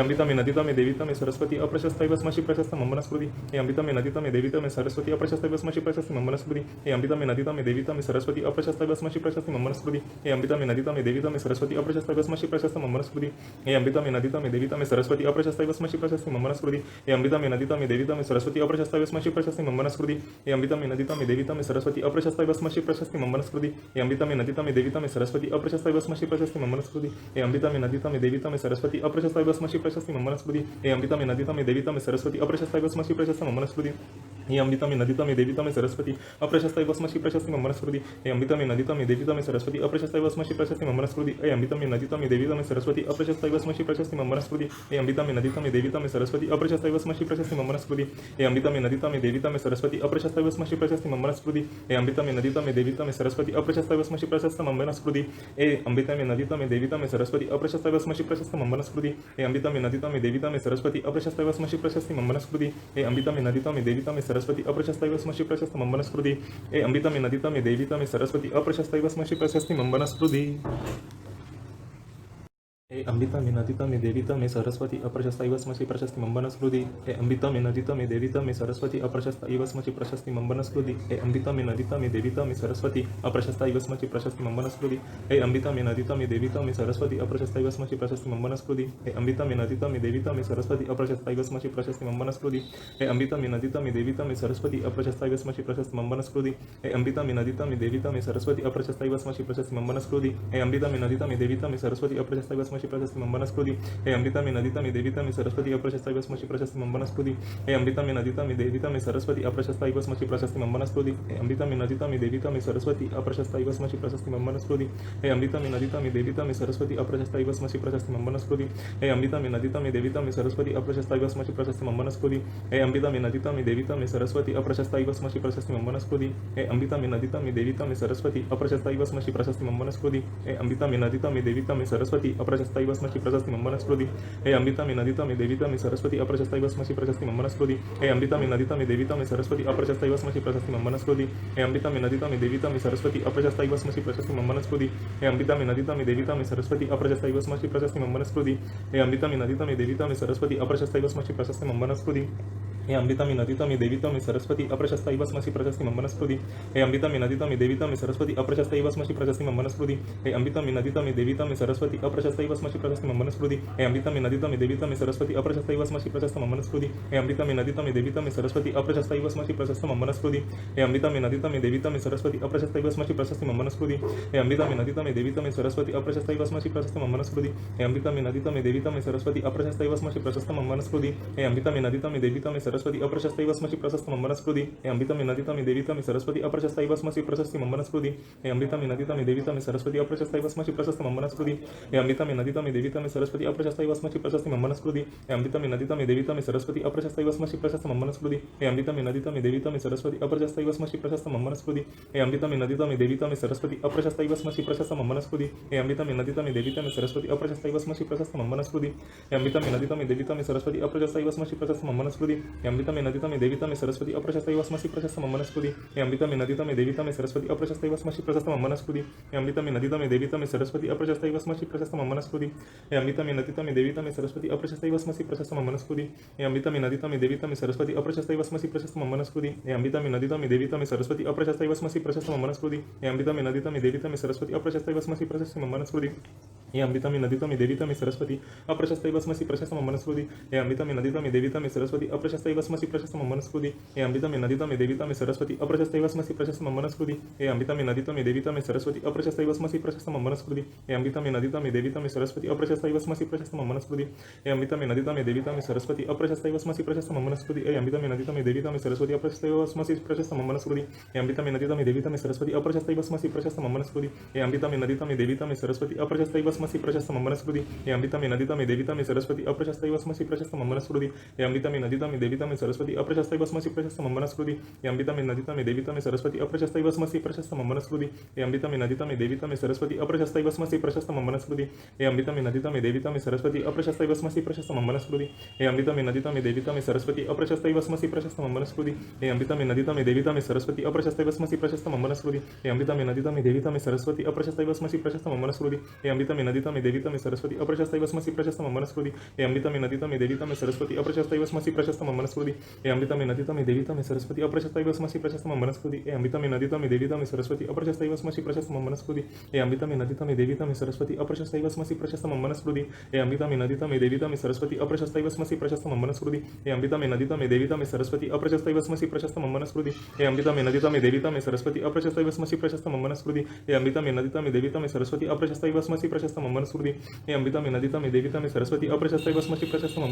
हे अमृतमे नदितमे देवितमे सरस्वती अप्रशस्ता वस्मसी प्रशस्त मंबनस्कृति हे अमृतमे नदितमे देवितमे सरस्वती अप्रशस्ता वस्मसी प्रशस्त मंबनस्कृति हे अमृतमे नदितमे देवितमे सरस्वती अप्रशस्ता वस्मसी प्रशस्त मंबनस्कृति हे अमृतमे नदितमे देवितमे सरस्वती अप्रशस्ता वस्मसी प्रशस्त मंबनस्कृति हे अमृतमे नदितमे देवितमे सरस्वती अप्रशस्ता वस्मसी प्रशस्त मंबनस्कृति हे अमृतमे नदितमे देवितमे सरस्वती अप्रशस्ता वस्मसी प्रशस्त मंबनस्कृति हे अमृतमे नदितमे देवितमे सरस्वती अप्रशस्ता वस्मसी प्रशस्त मंबनस्कृति हे अमृतमे नदितमे देवितमे सरस्वती अप्रशस्ता वस्मसी प्रशस्त मंबनस्कृति हे अमृतमे नदितमे देवितमे सरस्वती अप्रशस्ता वस्मसी प्रशस्त मंबनस्कृति हे अमृतमे नदितमे देवितमे सरस्वती अप्रशस्ता वस्मसी प्रशस्त मंबनस्कृति हे अमृतमे नदितमे देवितमे सरस्वती अप्रशस्ता वस्मसी प्रशस्त मंबनस्कृति हे अमृतमे नदितमे देवितमे सरस्वती अप्रशस्ता वस्मसी प्रशस्त मंबनस्कृति हे अमृतमे नदितमे देवितमे सरस्वती अप्रशस्ता वस्मसी प्रशस्त मंबनस्कृति हे अमृतमे नदितमे देवितमे सरस्वती अप्रशस्ता वस्मसी प्रशस्त मंबनस्कृति हे अमृतमे नदितमे देवितमे सरस्वती अप्रशस्ता वस्मसी प्रशस्त मंबनस्कृति हे अमृतमे नदितमे देवितमे सरस्वती अप्रशस्ता वस्मसी प्रशस्त मंबनस्कृति हे अमृतमे नदितमे देवितमे सरस्वती अप्रशस्ता वस्मसी प्रशस्त मंबनस्कृति हे अमृतमे नदितमे देवितमे सरस्वती अप्रशस्ता वस्मसी प्रशस्त मंबनस्कृति हे अमृतमे नदितमे देवितमे सरस्वती अप्रशस्ता वस्मसी प्रशस्ति मंबनस्कृति हे अमृतमे नदितमे देवितमे सरस्वती अप्रशस्ता वस्मसी प्रशस्ति मंबनस्कृति हे अमृतमे नदितमे देवितमे सरस्वती अप्रशस्ता वस्मसी प्रशस्ति मंबनस्कृति हे अमृतमे नदितमे देवितमे सरस्वती अप्रशस्ता वस्मसी प्रशस्ति मंबनस्कृति हे अमृतमे नदितमे देवितमे सरस्वती अप्रशस्ता वस्मसी प्रशस्ति मंबनस्कृति हे अमृतमे नदितमे देवितमे सरस्वती अप्रशस्ता वस्मसी प्रशस्ति मंबनस्कृति हे अमृतमे नदितमे देवितमे सरस्वती अप्रशस्ता वस्मसी प्रशस्ति मंबनस्कृति हे अमृतमे नदितमे देवितमे सरस्वती अप्रशस्ता वस्मसी प्रशस्ति मंबनस्कृति हे अमृतमे नदितमे देवितमे सरस्वती अप्रशस्ता वस्मसी प्रशस्ति मंबनस्कृति हे अमृतमे नदितमे देवितमे सरस्वती अप्रशस्ता वस्मसी प्रशस्ति मंबनस्कृति हे अमृतमे नदितमे देवितमे सरस्वती अप्रशस्ता वस्मसी प्रशस्ति मंबनस्कृति हे अमृतमे नदितमे देवितमे सरस्वती अप्रशस्ता वस्मसी प्रशस्ति मंबनस्कृति हे अमृतमे नदितमे देवितमे सरस्वती अप्रशस्ता वस्मसी प्रशस्ति मंबनस्कृति हे अमृतमे नदितमे देवितमे सरस्वती अप्रशस्ता वस्मसी प्रशस्ति मंबनस्कृति हे अमृतमे नदितमे देवितमे सरस्वती अप्रशस्ता वस्मसी प्रशस्ति मंबनस्कृति हे अमृतमे नदितमे देवितमे सरस्वती अप्रशस्ता वस्मसी प्रशस्ति मंबनस्कृति हे अमृतमे नदितमे देवितमे सरस्वती अप्रशस्ता वस्मसी प्रशस्ति मंबनस्कृति हे अमृतमे नदितमे देवितमे सरस्वती अप्रशस्ता वस्मसी प्रशस्ति मंबनस्कृति हे अमृतमे नदितमे देवितमे सरस्वती अप्रशस्ता वस्मसी प्रशस्ति मंबनस्कृति हे अमृतमे नदितमे देवितमे सरस्वती अप्रशस्ता वस्मसी प्रशस्ति मंबनस्कृति हे अमृतमे नदितमे देवितमे सरस्वती अप्रशस्ता वस्मसी प्रशस्ति मंबनस्कृति हे अमृतमी नदितमी देवीतमी सरस्वती अप्रशस्ता इव स्मसि प्रशस्ति मम वनस्पति हे अमृतमी नदितमी देवीतमी सरस्वती अप्रशस्ता इव स्मसि प्रशस्ति मम वनस्पति हे अमृतमी नदितमी देवीतमी सरस्वती अप्रशस्ता इव स्मसि प्रशस्ति मम वनस्पति हे अमृतमी नदितमी देवीतमी सरस्वती अप्रशस्ता इव स्मसि प्रशस्त मम वनस्पति हे अमृतमी नदितमी देवीतमी सरस्वती अप्रशस्ता इव स्मसि प्रशस्त मम वनस्पति हे अमृतमी नदितमी देवीतमी सरस्वती अप्रशस्ता इव स्मसि प्रशस्ति मम वनस्पति हे अमृतमी नदितमी देवीतमी सरस्वती अप्रशस्ता इव स्मसि प्रशस्त मम वनस्पति हे अमृतमी नदितमी देवीतमी सरस्वती अप्रशस्ता इव स्मसि प्रशस्त मम वनस्पति हे अमृतमी नदितमी देवीतमी सरस्वती अप्रशस्ता इव स्मसि प्रशस्त मम वनस्पति हे अमृतमी नदितमी देवीतमी सरस्वती अप्रशस्ता इव स्मसि प्रशस्ति मम वनस्पति हे अमृतमी नदितमी देवीतमी सरस्वती अप्रशस्ता इव स्मसि प्रशस्त मम वनस्पति हे अमृतमी नदितमी देवीतमी सरस्वती अप्रशस्ता इव स्मसि प्रशस्ति मम वनस्पति हे अमृतमी नदितमी देवीतमी सरस्वती अप्रशस्ता इव स्मसि प्रशस्त मम वनस्पति हे अमृतमी नदितमी देवीतमी सरस्वती अप्रशस्ता इव स्मसि प्रशस्त मम वनस्पति हे अमृतमी नदितमी देवीतमी सरस्वती अप्रशस्ता इव स्मसि प्रशस्त मम वनस्पति हे अमृतमी नदितमी देवीतमी सरस्वती अप्रशस्ता इव स्मसि प्रशस्त मम वनस्पति हे अमृतमी नदितमी देवीतमी सरस्वती अप्रशस्ता इव स्मसि प्रशस्त मम वनस्पति हे अमृतमी नदितमी देवीतमी सरस्वती अप्रशस्ता इव स्मसि प्रशस्त मम वनस्पति हे अमृतमी नदितमी देवीतमी सरस्वती अप्रशस्ता इव स्मसि प्रशस्त मम वनस्पति हे अमृतमी नदितमी देवीतमी सरस्वती अप्रशस्ता इव स्मसि प्रशस्त मम वनस्पति हे अमृतमी नदितमी देवीतमी सरस्वती अप्रशस्ता इव स्मसि प्रशस्त मम वनस्पति हे अमृतमी नदितमी देवीतमी सरस्वती अप्रशस्ता इव स्मसि प्रशस्त मम वनस्पति हे अमृतमी नदितमी देवीतमी सरस्वती अप्रशस्ता इव स्मसि प्रशस्त मम वनस्पति हे अमृतमी नदितमी देवीतमी सरस्वती अप्रशस्ता इव स्मसि प्रशस्त मम वनस्पति हे अमृतमी नदितमी देवीतमी सरस्वती अप्रशस्ता इव स्मसि प्रशस्त मम वनस्पति हे अमृतमी नदितमी देवीतमी सरस्वती अप्रशस्ता इव स्मसि प्रशस्त मम वनस्पति हे अमृतमी नदितमी देवीतमी सरस्वती अप्रशस्ता इव स्मसि प्रशस्त मम वनस्पति हे अमृतमी नदितमी देवीतमी सरस्वती अप्रशस्ता इव स्मसि प्रशस्त मम वनस्पति हे अमृतमी नदितमी देवीतमी सरस्वती अप्रशस्ता इव स्मसि प्रशस्त मम वनस्पति हे अमृतमी नदितमी देवीतमी सरस्वती अप्रशस्ता इव स्मसि प्रशस्त मम वनस्पति हे अमृतमी नदितमी देवीतमी सरस्वती अप्रशस्ता इव स्मसि प्रशस्त मम वनस्पति हे अमृतमी नदितमी देवीतमी सरस्वती अप्रशस्ता इव स्मसि प्रशस्त मम वनस्पति हे अमृतमी नदितमी देवीतमी सरस्वती अप्रशस्ता इव स्मसि प्रशस्त मम वनस्पति हे अमृतमी नदितमी देवीतमी सरस्वती अप्रशस्ता इव स्मसि प्रशस्त मम वनस्पति हे अमृतमी नदितमी देवीतमी सरस्वती अप्रशस्ता इव स्मसि प्रशस्त मम वनस्पति हे अमृतमी नदितमी देवीतमी सरस्वती अप्रशस्ता इव स्मसि प्रशस्त मम वनस्पति हे अमृतमी नदितमी देवीतमी सरस्वती अप्रशस्ता इव स्मसि प्रशस्त मम वनस्पति हे अमृतमी नदितमी देवीतमी सरस्वती अप्रशस्ता इव स्मसि प्रशस्त मम वनस्पति हे अमृतमी नदितमी देवीतमी सरस्वती अप्रशस्ता इव स्मसि प्रशस्त मम वनस्पति हे अमृतमी नदितमी देवीतमी सरस्वती अप्रशस्ता इव स्मसि प्रशस्त मम वनस्पति हे अमृतमी नदितमी देवीतमी सरस्वती अप्रशस्ता इव स्मसि प्रशस्त मम वनस्पति हे अमृतमी नदितमी देवीतमी सरस्वती अप्रशस्ता इव स्मसि प्रशस्त मम वनस्पति हे अमृतमी नदितमी देवीतमी सरस्वती अप्रशस्ता इव स्मसि प्रशस्त मम वनस्पति हे अमृतमी नदितमी देवीतमी सरस्वती अप्रशस्ता इव स्मसि प्रशस्त मम वनस्पति हे अमृतमी नदितमी देवीतमी सरस्वती अप्रशस्ता इव स्मसि प्रशस्त मम वनस्पति हे अमृतमी नदितमी देवीतमी सरस्वती अप्रशस्ता इव स्मसि प्रशस्त मम वनस्पति हे अमृतमी नदितमी देवीतमी सरस्वती अप्रशस्ता इव स्मसि प्रशस्त मम वनस्पति हे अमृतमी नदितमी देवीतमी सरस्वती अप्रशस्ता इव स्मसि प्रशस्त मम वनस्पति हे अमृतमी नदितमी देवीतमी सरस्वती अप्रशस्ता इव स्मसि प्रशस्त मम वनस्पति हे अमृतमी नदितमी देवीतमी सरस्वती अप्रशस्ता इव स्मसि प्रशस्त मम वनस्पति हे अमृतमी नदितमी देवीतमी सरस्वती अप्रशस्ता इव स्मसि प्रशस्त मम वनस्पति हे अमृतमी नदितमी देवीतमी सरस्वती अप्रशस्ता इव स्मसि प्रशस्त मम वनस्पति हे अमृतमी नदितमी देवीतमी सरस्वती अप्रशस्ता इव स्मसि प्रशस्त मम वनस्पति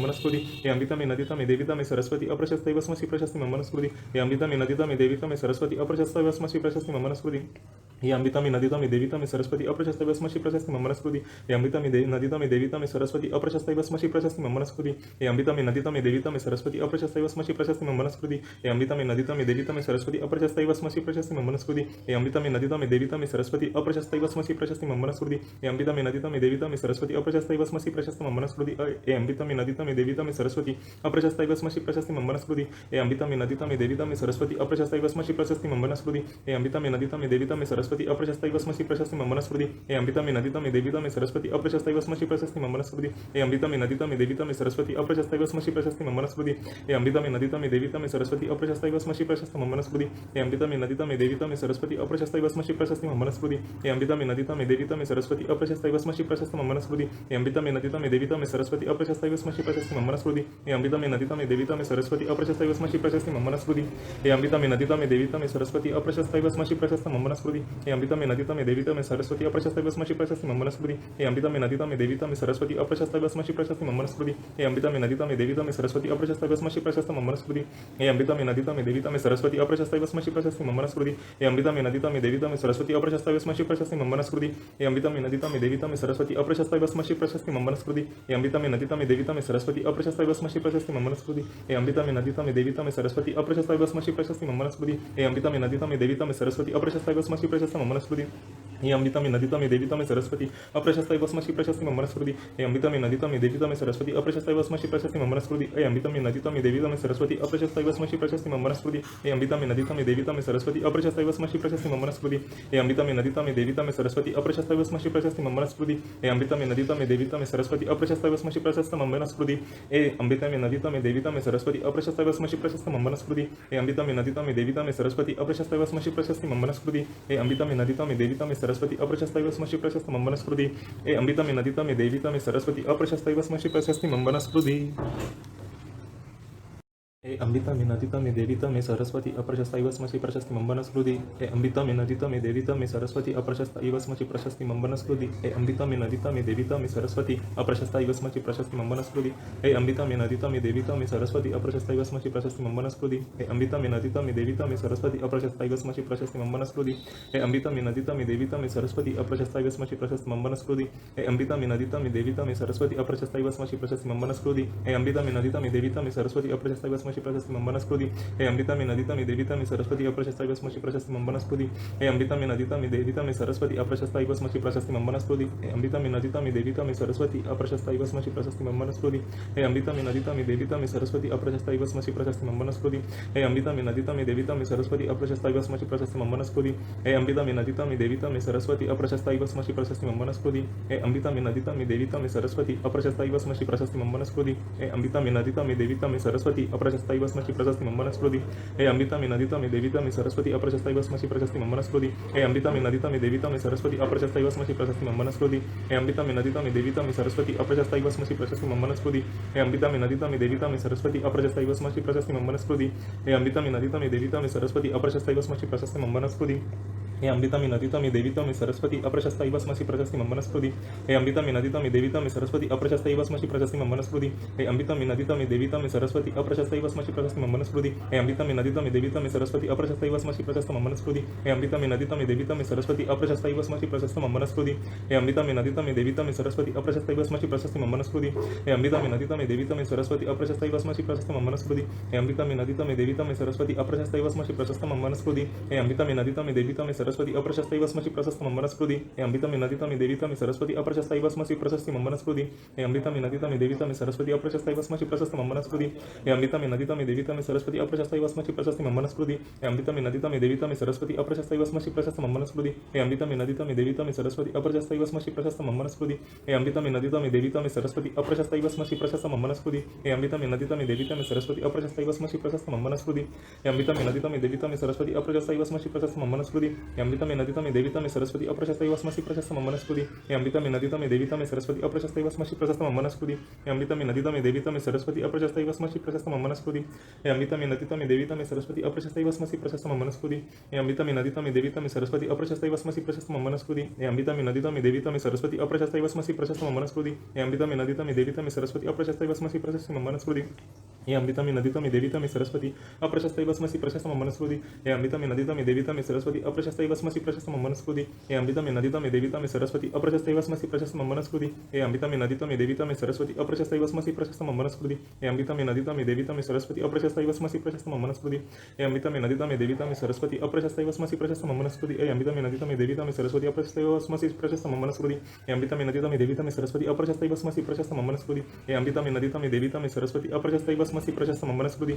हे अमृतमी नदितमी देवीतमी सरस्वती अप्रशस्ता इव स्मसि प्रशस्त मम वनस्पति हे अमृतमी नदितमी देवीतमी सरस्वती अप्रशस्ता इव स्मसि प्रशस्त मम वनस्पति हे अमृतमी नदितमी देवीतमी सरस्वती अप्रशस्ता इव स्मसि प्रशस्त मम वनस्पति हे अमृतमी नदितमी देवीतमी सरस्वती अप्रशस्ता इव स्मसि प्रशस्त मम वनस्पति हे अमृतमी नदितमी देवीतमी सरस्वती अप्रशस्ता इव स्मसि प्रशस्त मम वनस्पति हे अमृतमी नदितमी देवीतमी सरस्वती अप्रशस्ता इव स्मसि प्रशस्त मम वनस्पति हे अमृतमी नदितमी देवीतमी सरस्वती अप्रशस्ता इव स्मसि प्रशस्त मम वनस्पति हे अमृतमी नदितमी देवीतमी सरस्वती अप्रशस्ता इव स्मसि प्रशस्त मम वनस्पति हे अमृतमी नदितमी देवीतमी सरस्वती अप्रशस्ता इव स्मसि प्रशस्त मम वनस्पति हे अमृतमी नदितमी देवीतमी सरस्वती अप्रशस्ता इव स्मसि प्रशस्त मम वनस्पति हे अमृतमी नदितमी देवीतमी सरस्वती अप्रशस्ता इव स्मसि प्रशस्त मम वनस्पति हे अमृतमी नदितमी देवीतमी सरस्वती अप्रशस्ता इव स्मसि प्रशस्त मम वनस्पति हे अमृतमी नदितमी देवीतमी सरस्वती अप्रशस्ता इव स्मसि प्रशस्त मम वनस्पति हे अमृतमी नदितमी देवीतमी सरस्वती अप्रशस्ता इव स्मसि प्रशस्त मम वनस्पति हे अमृतमी नदितमी देवीतमी सरस्वती अप्रशस्ता इव स्मसि प्रशस्त मम वनस्पति हे अमृतमी नदितमी देवीतमी सरस्वती अप्रशस्ता इव स्मसि प्रशस्त मम वनस्पति हे अमृतमी नदितमी देवीतमी सरस्वती अप्रशस्ता इव स्मसि प्रशस्त मम वनस्पति हे अमृतमी नदितमी देवीतमी सरस्वती अप्रशस्ता इव स्मसि प्रशस्त मम वनस्पति हे अमृतमी नदितमी देवीतमी सरस्वती अप्रशस्ता इव स्मसि प्रशस्त मम वनस्पति हे अमृतमी नदितमी देवीतमी सरस्वती अप्रशस्ता इव स्मसि प्रशस्त मम वनस्पति हे अमृतमी नदितमी देवीतमी सरस्वती अप्रशस्ता इव स्मसि प्रशस्त मम वनस्पति हे अमृतमी नदितमी देवीतमी सरस्वती अप्रशस्ता इव स्मसि प्रशस्त मम वनस्पति हे अमृतमी नदितमी देवीतमी सरस्वती अप्रशस्ता इव स्मसि प्रशस्त मम वनस्पति हे अमृतमी नदितमी देवीतमी सरस्वती अप्रशस्ता इव स्मसि प्रशस्त मम वनस्पति हे अमृतमी नदितमी देवीतमी सरस्वती अप्रशस्ता इव स्मसि प्रशस्त मम वनस्पति हे अमृतमी नदितमी देवीतमी सरस्वती अप्रशस्ता इव स्मसि प्रशस्त मम वनस्पति हे अमृता में नदिता में देविता में सरस्वती अप्रशस्ता वस्मशी प्रशस्ति ममनस्कृति हे अमृता में नदिता में देविता में सरस्वती अप्रशस्ता वस्मशी प्रशस्ति ममनस्कृति हे अमृता में नदिता में देविता में सरस्वती अप्रशस्ता वस्मशी प्रशस्ति ममनस्कृति हे अमृता में नदिता में देविता में सरस्वती अप्रशस्ता वस्मशी प्रशस्ति ममनस्कृति हे अमृता में नदिता में देविता में सरस्वती अप्रशस्ता वस्मशी प्रशस्ति ममनस्कृति हे अमृता में नदिता में देविता में सरस्वती अप्रशस्ता वस्मशी प्रशस्त ममनस्कृति हे अमृता में नदिता में देविता में सरस्वती अप्रशस्ता वस्मशी प्रशस्त ममनस्कृति हे अमृता में नदिता में देविता में सरस्वती अप्रशस्ता वस्मशी प्रशस्ति ममनस्कृति हे अमृता में नदिता में देविता में सरस्वती अप्रशस्ता वस्मशी प्रशस्त ममनस्कृति हे अमृता में नदिता में देविता में सरस्वती अप्रशस्ता वस्मशी प्रशस्ति ममनस्कृति हे अमृता में नदिता में देविता में सरस्वती अप्रशस्ता वस्मशी प्रशस्ति मम्बनस्कृति हे अमृता में नदिता में देविता में सरस्वती अप्रशस्ता वस्मशी प्रशस्ति मम्बनस्कृति हे अमृता में नदिता में देविता में सरस्वती अप्रशस्ता वस्मशी प्रशस्ति मम्बनस्कृति हे अमृता में नदिता में देविता में सरस्वती अप्रशस्ता वस्मशी प्रशस्ति मम्बनस्कृति हे अमृता में नदिता में देविता में सरस्वती अप्रशस्ता वस्मशी प्रशस्ति मम्बनस्कृति हे अमृता में नदिता में देविता में सरस्वती अप्रशस्ता वस्मशी प्रशस्ति मम्बनस्कृति हे अमृता में नदिता में देविता में सरस्वती अप्रशस्ता वस्मशी प्रशस्ति मम्बनस्कृति हे अमृता में नदिता में देविता में सरस्वती अप्रशस्ता वस्मशी प्रशस्ति मम्बनस्कृति हे अमृता में नदिता में देविता में सरस्वती अप्रशस्ता वस्मशी प्रशस्ति मम्बनस्कृति हे अमृता में नदिता में देविता में सरस्वती अप्रशस्ता वस्मशी प्रशस्ति मम्बनस्कृति हे अमृता में नदिता में देविता में सरस्वती अप्रशस्ता वस्मशी प्रशस्ति मम्बनस्कृति हे अमृता में नदिता में देविता में सरस्वती अप्रशस्ता वस्मशी प्रशस्ति मम्बनस्कृति हे अमृता में नदिता में देविता में सरस्वती अप्रशस्ता वस्मशी प्रशस्ति मम्बनस्कृति हे अमृता में नदिता में देविता में सरस्वती अप्रशस्ता वस्मशी प्रशस्ति मम्बनस्कृति हे अमृता में नदिता में देविता में सरस्वती अप्रशस्ता वस्मशी प्रशस्ति मम्बनस्कृति हे अमृता में नदिता में देविता में सरस्वती अप्रशस्ता वस्मशी प्रशस्ति मम्बनस्कृति हे अमृता में नदिता में देविता में सरस्वती अप्रशस्ता वस्मशी प्रशस्ति मम्बनस्कृति हे अमृता में नदिता में देविता में सरस्वती अप्रशस्ता वस्मशी प्रशस्ति मम्बनस्कृति हे अमृता में नदिता में देविता में सरस्वती अप्रशस्ता वस्मशी प्रशस्ति मम्बनस्कृति हे अमृता में नदिता में देविता में सरस्वती अप्रशस्ता वस्मशी प्रशस्ति मम्बनस्कृति हे अमृता में नदिता में देविता में सरस्वती अप्रशस्ता वस्मशी प्रशस्ति मम्बनस्कृति हे अमृता में नदिता में देविता में सरस्वती अप्रशस्ता वस्मशी प्रशस्ति मम्बनस्कृति हे अमृता में नदिता में देविता में सरस्वती अप्रशस्ता वस्मशी प्रशस्ति मम्बनस्कृति हे अमृता में नदिता में देविता में सरस्वती अप्रशस्ता वस्मशी प्रशस्ति मम्बनस्कृति हे अमृता में नदिता में देविता में सरस्वती अप्रशस्ता वस्मशी प्रशस्ति मम्बनस्कृति हे अमृता में नदिता में देविता में सरस्वती अप्रशस्ता वस्मशी प्रशस्ति मम्बनस्कृति हे अमृता में नदिता में देविता में सरस्वती अप्रशस्ता वस्मशी प्रशस्ति मम्बनस्कृति हे अमृता में नदिता में देविता में सरस्वती अप्रशस्ता वस्मशी प्रशस्ति मम्बनस्कृति हे अमृता में नदिता में देविता में सरस्वती अप्रशस्ता वस्मशी प्रशस्ति मम्बनस्कृति हे अमृता में नदिता में देविता में सरस्वती अप्रशस्ता वस्मशी प्रशस्ति मम्बनस्कृति हे अमृता में नदिता में देविता में सरस्वती अप्रशस्ता वस्मशी प्रशस्ति मम्बनस्कृति हे अमृता में नदिता में देविता में सरस्वती अप्रशस्ता वस्मशी प्रशस्ति मम्बनस्कृति हे अमृता में नदिता में देविता में सरस्वती अप्रशस्ता वस्मशी प्रशस्ति मम्बनस्कृति हे अमृता में नदिता में देविता में सरस्वती अप्रशस्ता वस्मशी प्रशस्ति मम्बनस्कृति हे अमृता में नदिता में देविता में सरस्वती अप्रशस्ता वस्मशी प्रशस्ति मम्बनस्कृति हे अमृता में नदिता में देविता में सरस्वती अप्रशस्ता वस्मशी प्रशस्ति मम्बनस्कृति हे अमृता में नदिता में देविता में सरस्वती अप्रशस्ता वस्मशी प्रशस्ति मम्बनस्कृति हे अमृता में नदिता में देविता में सरस्वती अप्रशस्ता वस्मशी प्रशस्ति मम्बनस्कृति हे अमृता में नदिता में देविता में सरस्वती अप्रशस्ता वस्मशी प्रशस्ति मम्बनस्कृति हे अमृता में नदिता में देविता में सरस्वती अप्रशस्ता वस्मशी प्रशस्ति मम्बनस्कृति हे अमृता में नदिता में देविता में सरस्वती अप्रशस्ता वस्मशी प्रशस्ति मम्बनस्कृति हे अमृता में नदिता में देविता में सरस्वती अप्रशस्ता वस्मशी प्रशस्ति मम्बनस्कृति हे अमृता में नदिता में देविता में सरस्वती अप्रशस्ता वस्मशी प्रशस्ति मम्बनस्कृति हे अमृता में नदिता में देविता में सरस्वती अप्रशस्ता वस्मशी प्रशस्ति मम्बनस्कृति हे अमृता में नदिता में देविता में सरस्वती अप्रशस्ता वस्मशी प्रशस्ति मम्बनस्कृति हे अमृता में नदिता में देविता में सरस्वती अप्रशस्ता वस्मशी प्रशस्ति मम्बनस्कृति हे अमृता में नदिता में देविता में सरस्वती अप्रशस्ता वस्मशी प्रशस्ति मम्बनस्कृति हे अमृता में नदिता में देविता में सरस्वती अप्रशस्ता वस्मशी प्रशस्ति मम्बनस्कृति हे अमृता में नदिता में देविता में सरस्वती अप्रशस्ता वस्मशी प्रशस्ति मम्बनस्कृति हे अमृता में नदिता में देविता में सरस्वती अप्रशस्ता वस्मशी प्रशस्ति मम्बनस्कृति हे अमृता में नदिता में देविता में सरस्वती अप्रशस्ता वस्मशी प्रशस्ति मम्बनस्कृति हे अमृता में नदिता में देविता में सरस्वती अप्रशस्ता वस्मशी प्रशस्ति मम्बनस्कृति हे अमृता में नदिता में देविता में सरस्वती अप्रशस्ता वस्मशी प्रशस्ति मम्बनस्कृति हे अमृता में नदिता में देविता में सरस्वती अप्रशस्ता वस्मशी प्रशस्ति मम्बनस्कृति हे अमृता में नदिता में देविता में सरस्वती अप्रशस्ता वस्मशी प्रशस्ति मम्बनस्कृति हे अमृता में नदिता में देविता में सरस्वती अप्रशस्ता वस्मशी प्रशस्ति मम्बनस्कृति हे अमृता में नदिता में देविता में सरस्वती अप्रशस्ता वस्मशी प्रशस्ति मम्बनस्कृति हे अमृता में नदिता में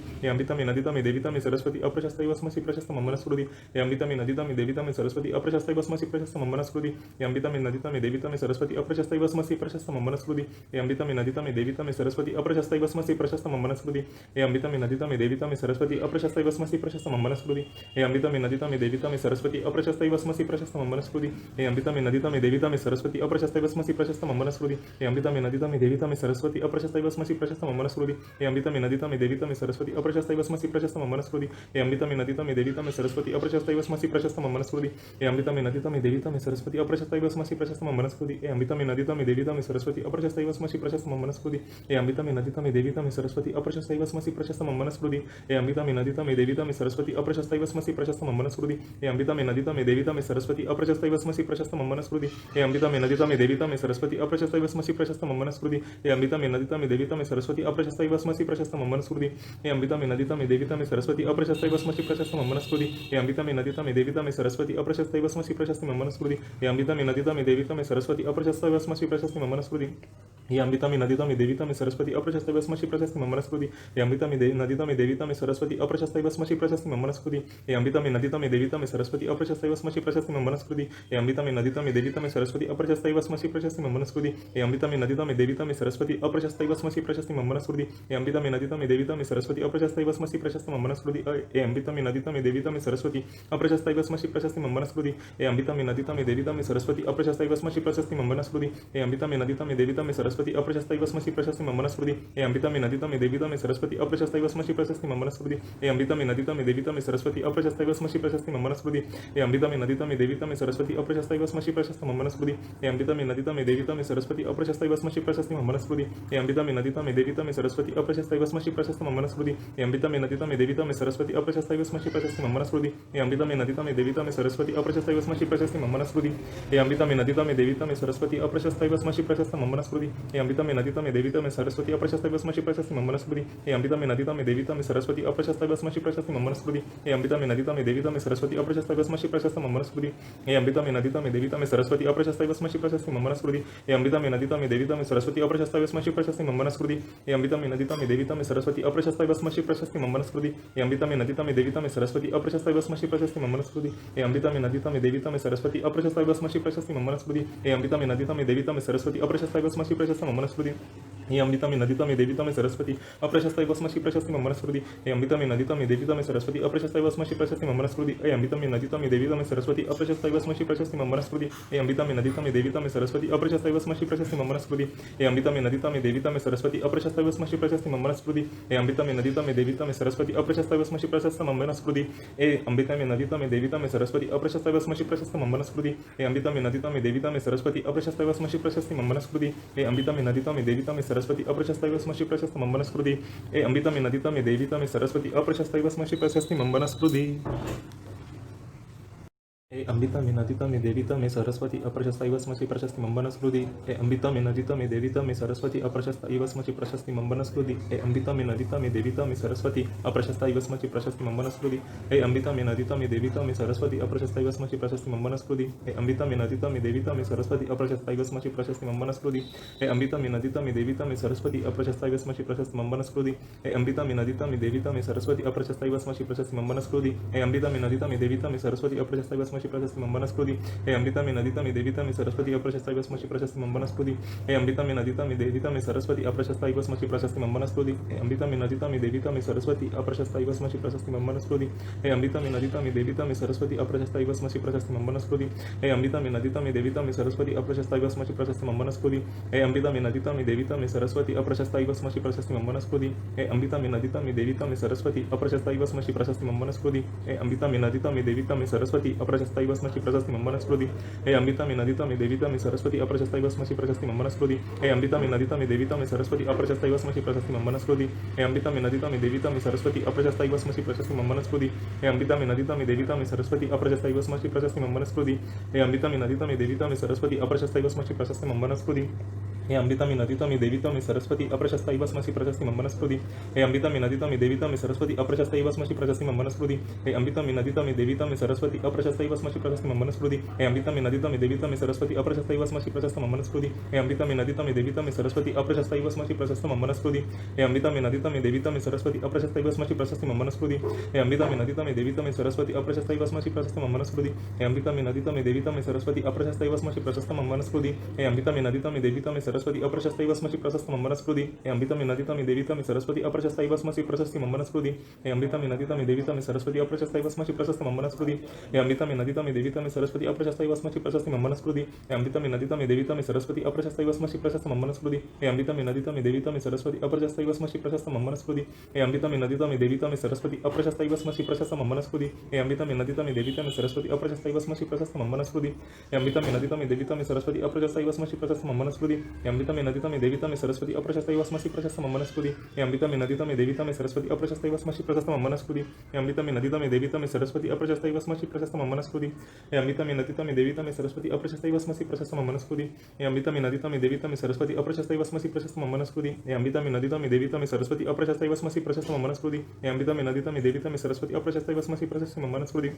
देविता में सरस्वती अप्रशस्ता वस्मशी प्रशस्ति मम्बनस्कृति हे अमृता में नदिता में देविता में सरस्वती अप्रशस्ता वस्मशी प्रशस्ति मम्बनस्कृति हे अमृता में नदिता में देविता में सरस्वती अप्रशस्ता वस्मशी प्रशस्ति मम्बनस्कृति हे अमृता में नदिता में देविता में सरस्वती अप्रशस्ता वस्मशी प्रशस्ति मम्बनस्कृति हे अमृता में नदिता में देविता में सरस्वती अप्रशस्ता वस्मशी प्रशस्ति मम्बनस्कृति हे अमृता में नदिता में देविता में सरस्वती अप्रशस्ता वस्मशी प्रशस्ति मम्बनस्कृति हे अमृता में नदिता में देविता में सरस्वती अप्रशस्ता वस्मशी प्रशस्ति मम्बनस्कृति हे अमृता में नदिता में देविता में सरस्वती अप्रशस्ता वस्मशी प्रशस्ति मम्बनस्कृति हे अमृता में नदिता में देविता में सरस्वती अप्रशस्ता वस्मशी प्रशस्ति मम्बनस्कृति हे अमृता में नदिता में देविता में सरस्वती अप्रशस्ता वस्मशी प्रशस्ति मम्बनस्कृति हे अमृता में नदिता में देविता में सरस्वती अप्रशस्ता वस्मशी प्रशस्ति मम्बनस्कृति हे अमृता में नदिता में देविता में सरस्वती अप्रशस्ता वस्मशी प्रशस्ति मम्बनस्कृति हे अमृता में नदिता में देविता में सरस्वती अप्रशस्ता वस्मशी प्रशस्ति मम्बनस्कृति हे अमृता में नदिता में देविता में सरस्वती अप्रशस्ता वस्मशी प्रशस्ति प्रशस्त मम्मनस्कृती हे अंबिता मे नदिता मे देविता मे सरस्वती अप्रशस्त वस्मशी प्रशस्त मम्मनस्कृती हे अंबिता मे नदिता मे देविता मे सरस्वती अप्रशस्त वस्मशी प्रशस्त मम्मनस्कृती हे अंबिता मे नदिता मे देविता मे सरस्वती अप्रशस्त वस्मशी प्रशस्त मम्मनस्कृती हे अंबिता मे नदिता मे देविता मे सरस्वती अप्रशस्त वस्मशी प्रशस्त मम्मनस्कृती हे अंबिता मे नदिता मे देविता मे सरस्वती अप्रशस्त वस्मशी प्रशस्त मम्मनस्कृती हे अंबिता मे नदिता मे देविता मे सरस्वती अप्रशस्त वस्मशी प्रशस्त मम्मनस्कृती हे अंबिता मे नदिता मे देविता मे सरस्वती अप्रशस्त वस्मशी प्रशस्त मम्मनस्कृती हे अंबिता मे नदिता मे देविता मे सरस्वती अप्रशस्त वस्मशी प्रशस्त मम्मनस्कृती हे अंबिता मे नदिता मे देविता मे सरस्वती अप्रशस्त वस्मशी प्रशस्त मम्मनस्कृती हे अंबिता मे नदिता मे देविता मे सरस्वती अप्रशस्त वस्मशी प्रशस्त मम्मनस्कृती हे अंबिता मे नदिता मे देविता मे सरस्वती अप्रशस्त वस्मशी प्रशस्त मम्मनस्कृती हे अंबिता मे नदिता मे देविता मे सरस्वती अप्रशस्त वस्मशी प्रशस्त मम्मनस्कृती हे अंबिता मे नदिता मे देविता मे सरस्वती अप्रशस्त वस्मशी प्रशस्त मम्मनस्कृती हे अंबिता मे नदिता मे देविता मे सरस्वती अप्रशस्त वस्मशी प्रशस्त मम्मनस्कृती हे अंबिता मे नदिता मे देविता मे सरस्वती अप्रशस्त वस्मशी प्रशस्त मम्मनस्कृती हे अंबिता मे नदिता मे देविता मे सरस्वती अप्रशस्त वस्मशी प्रशस्त मम्मनस्कृती हे अंबिता मे नदिता मे देविता मे सरस्वती अप्रशस्त वस्मशी प्रशस्त मम्मनस्कृती हे अंबिता मे नदिता मे देविता मे सरस्वती अप्रशस्त वस्मशी प्रशस्त मम्मनस्कृती हे अंबिता मे नदिता मे देविता मे सरस्वती अप्रशस्त वस्मशी प्रशस्त मम्मनस्कृती हे अंबिता मे नदिता मे देविता मे सरस्वती अप्रशस्त वस्मशी प्रशस्त मम्मनस्कृती हे अंबिता मे नदिता मे देविता मे सरस्वती अप्रशस्त वस्मशी प्रशस्त मम्मनस्कृती हे अंबिता मे नदिता मे देविता मे सरस्वती अप्रशस्त वस्मशी प्रशस्त मम्मनस्कृती हे अंबिता मे नदिता मे देविता मे सरस्वती अप्रशस्त वस्मशी प्रशस्त मम्मनस्कृती हे अंबिता मे नदिता मे देविता मे सरस्वती अप्रशस्त वस्मशी प्रशस्त मम्मनस्कृती हे अंबिता मे नदिता मे देविता मे सरस्वती अप्रशस्त वस्मशी प्रशस्त मम्मनस्कृती हे अंबिता मे नदिता मे देविता मे सरस्वती अप्रशस्त वस्मशी प्रशस्त मम्मनस्कृती हे अंबिता मे नदिता मे देविता मे सरस्वती अप्रशस्त वस्मशी प्रशस्त मम्मनस्कृती हे अंबिता मे नदिता मे देविता मे सरस्वती अप्रशस्त वस्मशी प्रशस्त मम्मनस्कृती हे अंबिता मे नदिता मे देविता मे सरस्वती अप्रशस्त वस्मशी प्रशस्त मम्मनस्कृती हे अंबिता मे नदिता मे देविता मे सरस्वती अप्रशस्त वस्मशी प्रशस्त मम्मनस्कृती हे अंबिता मे नदिता मे देविता मे सरस्वती अप्रशस्त वस्मशी प्रशस्त मम्मनस्कृती हे अंबिता मे नदिता मे देविता मे सरस्वती अप्रशस्त वस्मशी प्रशस्त मम्मनस्कृती हे अंबिता मे नदिता मे देविता मे सरस्वती अप्रशस्त वस्मशी प्रशस्त मम्मनस्कृती हे अंबिता मे नदिता मे देविता मे सरस्वती अप्रशस्त वस्मशी प्रशस्त मम्मनस्कृती हे अंबिता मे नदिता मे देविता मे सरस्वती अप्रशस्त वस्मशी प्रशस्त मम्मनस्कृती हे अंबिता मे नदिता मे देविता मे सरस्वती अप्रशस्त वस्मशी प्रशस्त मम्मनस्कृती हे अंबिता मे नदिता मे देविता मे सरस्वती अप्रशस्त वस्मशी प्रशस्त मम्मनस्कृती हे अंबिता मे नदिता मे देविता मे सरस्वती अप्रशस्त वस्मशी प्रशस्त मम्मनस्कृती हे अंबिता मे नदिता मे देविता मे सरस्वती अप्रशस्त वस्मशी प्रशस्त मम्मनस्कृती हे अंबिता मे नदिता मे देविता मे सरस्वती अप्रशस्त वस्मशी प्रशस्ति मम्मनस्कृती हे अंबिता मे नदिता मे देविता मे सरस्वती अप्रशस्त वस्मशी प्रशस्ति मम्मनस्कृती हे अंबिता मे नदिता मे देविता मे सरस्वती अप्रशस्त वस्मशी प्रशस्ति मम्मनस्कृती हे अंबिता मे नदिता मे देविता मे सरस्वती अप्रशस्त वस्मशी प्रशस्ति मम्मनस्कृती हे अंबिता मे नदिता मे देविता मे सरस्वती अप्रशस्त वस्मशी प्रशस्ति मम्मनस्कृती हे अंबिता मे नदिता मे देविता मे सरस्वती अप्रशस्त वस्मशी प्रशस्ति मम्मनस्कृती हे अंबिता मे नदिता मे देविता मे सरस्वती अप्रशस्त वस्मशी प्रशस्ति मम्मनस्कृती हे अंबिता मे नदिता मे देविता मे सरस्वती अप्रशस्त वस्मशी प्रशस्ति मम्मनस्कृती हे अंबिता मे नदिता मे देविता मे सरस्वती अप्रशस्त वस्मशी प्रशस्ति मम्मनस्कृती हे अंबिता मे नदिता मे देविता मे सरस्वती अप्रशस्त वस्मशी प्रशस्ति मम्मनस्कृती हे अंबिता मे नदिता मे देविता मे सरस्वती अप्रशस्त वस्मशी प्रशस्ति मम्मनस्कृती हे अंबिता मे नदिता मे देविता मे सरस्वती अप्रशस्त वस्मशी प्रशस्ति मम्मनस्कृती हे अंबिता मे नदिता मे देविता मे सरस्वती अप्रशस्त वस्मशी प्रशस्ति मम्मनस्कृती हे अंबिता मे नदिता मे देविता मे सरस्वती अप्रशस्त वस्मशी प्रशस्ति मम्मनस्कृती हे अंबिता मे नदिता मे देविता मे सरस्वती अप्रशस्त वस्मशी प्रशस्ति मम्मनस्कृती हे अंबिता मे नदिता मे देविता मे सरस्वती अप्रशस्त वस्मशी प्रशस्ति मम्मनस्कृती हे अंबिता मे नदिता मे देविता मे सरस्वती अप्रशस्त वस्मशी प्रशस्ति मम्मनस्कृती हे अंबिता मे नदिता मे देविता मे सरस्वती अप्रशस्त वस्मशी प्रशस्ति मम्मनस्कृती हे अंबिता मे नदिता मे देविता मे सरस्वती अप्रशस्त वस्मशी प्रशस्ति मम्मनस्कृती हे अंबिता मे नदिता मे देविता मे सरस्वती अप्रशस्त वस्मशी प्रशस्ति मम्मनस्कृती हे अंबिता मे नदिता मे देविता मे सरस्वती अप्रशस्त वस्मशी प्रशस्ति मम्मनस्कृती हे अंबिता मे नदिता मे देविता मे सरस्वती अप्रशस्त वस्मशी प्रशस्ति मम्मनस्कृती हे अंबिता मे नदिता मे देविता मे सरस्वती अप्रशस्त वस्मशी प्रशस्ति मम्मनस्कृती हे अंबिता मे नदिता मे देविता मे सरस्वती अप्रशस्त वस्मशी प्रशस्ति मम्मनस्कृती हे अंबिता मे नदिता मे देविता मे सरस्वती अप्रशस्त वस्मशी प्रशस्त मम्मनस्कृती हे अंबिता मे नदिता मे देविता मे सरस्वती अप्रशस्त वस्मशी प्रशस्त मम्मनस्कृती हे अंबिता मे नदिता मे देविता मे सरस्वती अप्रशस्त वस्मशी प्रशस्त मम्मनस्कृती हे अंबिता मे नदिता मे देविता मे सरस्वती अप्रशस्त वस्मशी प्रशस्त मम्मनस्कृती हे अंबिता मे नदिता मे देविता मे सरस्वती अप्रशस्त वस्मशी प्रशस्त मम्मनस्कृती हे अंबिता मे नदिता मे देविता मे सरस्वती अप्रशस्त वस्मशी प्रशस्त मम्मनस्कृती हे अंबिता मे नदिता मे देविता मे सरस्वती अप्रशस्त वस्मशी प्रशस्ति मम्मनस्कृती हे अंबिता मे नदिता मे देविता मे सरस्वती अप्रशस्त वस्मशी प्रशस्त मम्मनस्कृती हे अंबिता मे नदिता मे देविता मे सरस्वती अप्रशस्त वस्मशी प्रशस्ति मम्मनस्कृती हे अंबिता मे नदिता मे देविता मे सरस्वती अप्रशस्त वस्मशी प्रशस्त मम्मनस्कृती हे अंबिता मे नदिता मे देविता मे सरस्वती अप्रशस्त वस्मशी प्रशस्त मम्मनस्कृती हे अंबिता मे नदिता मे देविता मे सरस्वती अप्रशस्त वस्मशी प्रशस्त मम्मनस्कृती हे अंबिता मे नदिता मे देविता मे सरस्वती अप्रशस्त वस्मशी प्रशस्त मम्मनस्कृती हे अंबिता मे नदिता मे देविता मे सरस्वती अप्रशस्त वस्मशी प्रशस्त मम्मनस्कृती हे अमृता मे नदिता मे देविता मे सरस्वती अप्रशस्त इव स्मसि प्रशस्त मम वनस्पति हे अमृता मे नदिता मे देविता मे सरस्वती अप्रशस्त इव स्मसि प्रशस्त मम वनस्पति हे अमृता मे नदिता मे देविता मे सरस्वती अप्रशस्त इव स्मसि प्रशस्त मम वनस्पति हे अमृता मे नदिता मे देविता मे सरस्वती अप्रशस्त इव स्मसि प्रशस्त मम वनस्पति हे अमृता मे नदिता मे देविता मे सरस्वती अप्रशस्त इव स्मसि प्रशस्त मम वनस्पति हे अमृता मे नदिता मे देविता मे सरस्वती अप्रशस्त इव स्मसि प्रशस्त मम वनस्पति हे अमृता मे नदिता मे देविता मे सरस्वती अप्रशस्त इव स्मसि प्रशस्त मम वनस्पति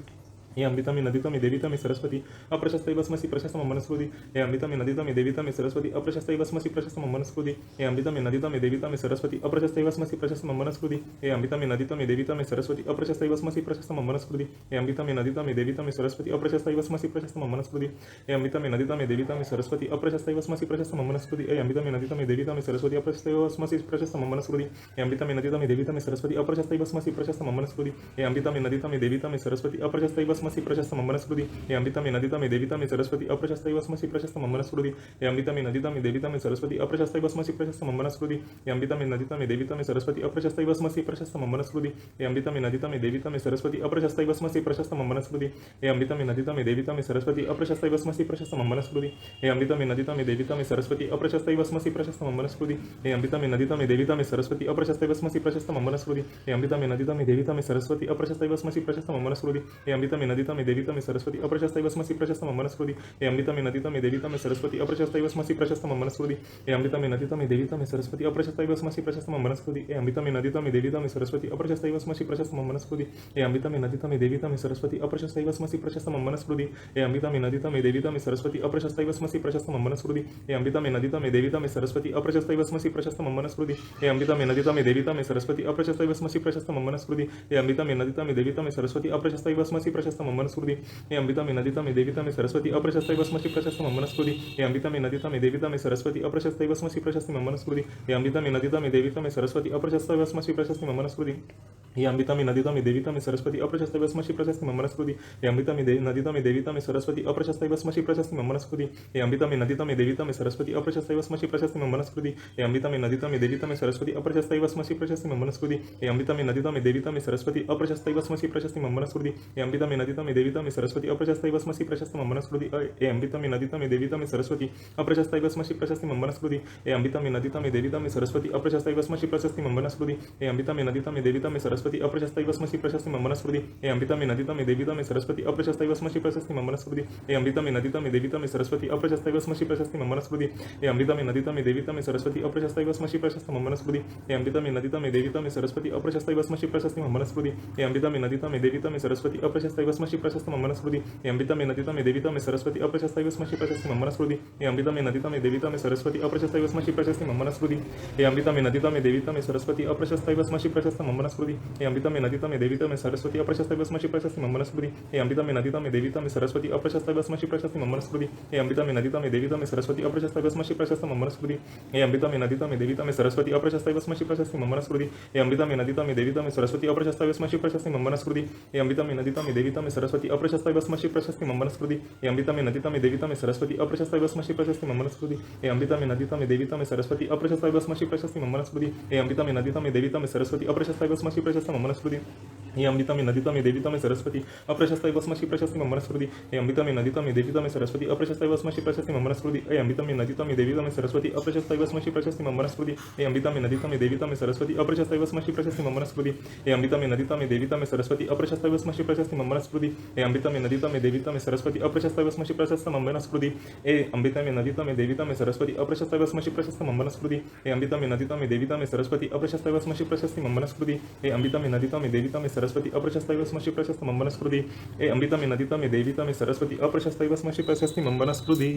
हे अमृता मे नदिता मे देविता मे सरस्वती अप्रशस्त इव स्मसि प्रशस्त मम वनस्पति हे अमृता मे नदिता मे देविता मे सरस्वती अप्रशस्त इव स्मसि प्रशस्त मम वनस्पति हे अमृता मे नदिता मे देविता मे सरस्वती अप्रशस्त इव स्मसि प्रशस्त मम वनस्पति हे अमृता मे नदिता मे देविता मे सरस्वती अप्रशस्त इव स्मसि प्रशस्त मम वनस्पति हे अमृता मे नदिता मे देविता मे सरस्वती अप्रशस्त इव स्मसि प्रशस्त मम वनस्पति हे अमृता मे नदिता मे देविता मे सरस्वती अप्रशस्त इव स्मसि प्रशस्त मम वनस्पति हे अमृता मे नदिता मे देविता मे सरस्वती अप्रशस्त इव स्मसि प्रशस्त मम वनस्पति हे अमृता मे नदिता मे देविता मे सरस्वती अप्रशस्त इव स्मसि प्रशस्त मम वनस्पति हे अमृता मे नदिता मे देविता मे सरस्वती अप्रशस्त इव स्मसि प्रशस्त मम वनस्पति हे अमृता मे नदिता मे देविता मे सरस्वती अप्रशस्त इव स्मसि प्रशस्त मम वनस्पति हे अमृता मे नदिता मे देविता मे सरस्वती अप्रशस्त इव स्मसि प्रशस्त मम वनस्पति हे अमृता मे नदिता मे देविता मे सरस्वती अप्रशस्त इव स्मसि प्रशस्त मम वनस्पति हे अमृता मे नदिता मे देविता मे सरस्वती अप्रशस्त इव स्मसि प्रशस्त मम वनस्पति हे अमृता मे नदिता मे देविता मे सरस्वती अप्रशस्त इव स्मसि प्रशस्त मम वनस्पति हे अमृता मे नदिता मे देविता मे सरस्वती अप्रशस्त इव स्मसि प्रशस्त मम वनस्पति हे अमृता मे नदिता मे देविता मे सरस्वती अप्रशस्त इव स्मसि प्रशस्त मम वनस्पति हे अमृता मे नदिता मे देविता मे सरस्वती अप्रशस्त इव स्मसि प्रशस्त मम वनस्पति हे अमृता मे नदिता मे देविता मे सरस्वती अप्रशस्त इव स्मसि प्रशस्त मम वनस्पति हे अमृता मे नदिता मे देविता मे सरस्वती अप्रशस्त इव स्मसि प्रशस्त मम वनस्पति हे अमृता मे नदिता मे देविता मे सरस्वती अप्रशस्त इव स्मसि प्रशस्त मम वनस्पति हे अमृता मे नदिता मे देविता मे सरस्वती अप्रशस्त इव स्मसि प्रशस्त मम वनस्पति हे अमृता मे नदिता मे देविता मे सरस्वती अप्रशस्त इव स्मसि प्रशस्त मम वनस्पति हे अमृता मे नदिता मे देविता मे सरस्वती अप्रशस्त इव स्मसि प्रशस्त मम वनस्पति हे अमृता मे नदिता मे देविता मे सरस्वती अप्रशस्त इव स्मसि प्रशस्त मम वनस्पति हे अमृता मे नदिता मे देविता मे सरस्वती अप्रशस्त इव स्मसि प्रशस्त मम वनस्पति हे अमृता मे नदिता मे देविता मे सरस्वती अप्रशस्त इव स्मसि प्रशस्त मम वनस्पति हे अमृता मे नदिता मे देविता मे सरस्वती अप्रशस्त इव स्मसि प्रशस्त मम वनस्पति हे अमृता मे नदिता मे देविता मे सरस्वती अप्रशस्त इव स्मसि प्रशस्त मम वनस्पति हे अमृता मे नदिता मे देविता मे सरस्वती अप्रशस्त इव स्मसि प्रशस्त मम वनस्पति हे अमृता मे नदिता मे देविता मे सरस्वती अप्रशस्त इव स्मसि प्रशस्त मम वनस्पति हे अमृता मे नदिता मे देविता मे सरस्वती अप्रशस्त इव स्मसि प्रशस्त मम वनस्पति हे अमृता मे नदिता मे देविता मे सरस्वती अप्रशस्त इव स्मसि प्रशस्त मम वनस्पति हे अमृता मे नदिता मे देविता मे सरस्वती अप्रशस्त इव स्मसि प्रशस्त मम वनस्पति हे अमृता मे नदिता मे देविता मे सरस्वती अप्रशस्त इव स्मसि प्रशस्त मम वनस्पति हे अमृता मे नदिता मे देविता मे सरस्वती अप्रशस्त इव स्मसि प्रशस्त मम वनस्पति हे अमृता मे नदिता मे देविता मे सरस्वती अप्रशस्त इव स्मसि प्रशस्त मम वनस्पति हे अमृता मे नदिता मे देविता मे सरस्वती अप्रशस्त इव स्मसि प्रशस्त मम वनस्पति हे अमृता मे नदिता मे देविता मे सरस्वती अप्रशस्त इव स्मसि प्रशस्त मम वनस्पति हे अमृता मे नदिता मे देविता मे सरस्वती अप्रशस्त इव स्मसि प्रशस्त मम वनस्पति हे अमृता मे नदिता मे देविता मे सरस्वती अप्रशस्त इव स्मसि प्रशस्त मम वनस्पति हे अमृता मे नदिता मे देविता मे सरस्वती अप्रशस्त इव स्मसि प्रशस्त मम वनस्पति हे अमृता मे नदिता मे देविता मे सरस्वती अप्रशस्त इव स्मसि प्रशस्त मम वनस्पति हे अमृता मे नदिता मे देविता मे सरस्वती अप्रशस्त इव स्मसि प्रशस्त मम वनस्पति हे अमृता मे नदिता मे देविता मे सरस्वती अप्रशस्त इव स्मसि प्रशस्त मम वनस्पति हे अमृता मे नदिता मे देविता मे सरस्वती अप्रशस्त इव स्मसि प्रशस्त मम वनस्पति हे अमृता मे नदिता मे देविता मे सरस्वती अप्रशस्त इव स्मसि प्रशस्त मम वनस्पति हे अमृता मे नदिता मे देविता मे सरस्वती अप्रशस्त इव स्मसि प्रशस्त मम वनस्पति हे अमृता मे नदिता मे देविता मे सरस्वती अप्रशस्त इव स्मसि प्रशस्त मम वनस्पति हे अमृता मे नदिता मे देविता मे सरस्वती अप्रशस्त इव स्मसि प्रशस्त मम वनस्पति हे अमृता मे नदिता मे देविता मे सरस्वती अप्रशस्त इव स्मसि प्रशस्त मम वनस्पति हे अमृता मे नदिता मे देविता मे सरस्वती अप्रशस्त इव स्मसि प्रशस्त मम वनस्पति हे अमृता मे नदिता मे देविता मे सरस्वती अप्रशस्त इव स्मसि प्रशस्त मम वनस्पति हे अमृता मे नदिता मे देविता मे सरस्वती अप्रशस्त इव स्मसि प्रशस्त मम वनस्पति हे अमृता मे नदिता मे देविता मे सरस्वती अप्रशस्त इव स्मसि प्रशस्त मम वनस्पति हे अमृता मे नदिता मे देविता मे सरस्वती अप्रशस्त इव स्मसि प्रशस्त मम वनस्पति हे अमृता मे नदिता मे देविता मे सरस्वती अप्रशस्त इव स्मसि प्रशस्त मम वनस्पति हे अमृता मे नदिता मे देविता मे सरस्वती अप्रशस्त इव स्मसि प्रशस्त मम वनस्पति हे अमृता मे नदिता मे देविता मे सरस्वती अप्रशस्त इव स्मसि प्रशस्त मम वनस्पति हे अमृता मे नदिता मे देविता मे सरस्वती अप्रशस्त इव स्मसि प्रशस्त मम वनस्पति हे अमृता मे नदिता मे देविता मे सरस्वती अप्रशस्त इव स्मसि प्रशस्त मम वनस्पति हे अमृता मे नदिता मे देविता मे सरस्वती अप्रशस्त इव स्मसि प्रशस्त मम वनस्पति हे अमृता मे नदिता मे देविता मे सरस्वती अप्रशस्त इव स्मसि प्रशस्त मम वनस्पति हे अमृता मे नदिता मे देविता मे सरस्वती अप्रशस्त इव स्मसि प्रशस्त मम वनस्पति हे अमृता मे नदिता मे देविता मे सरस्वती अप्रशस्त इव स्मसि प्रशस्त मम वनस्पति हे अमृता मे नदिता मे देविता मे सरस्वती अप्रशस्त इव स्मसि प्रशस्त मम वनस्पति।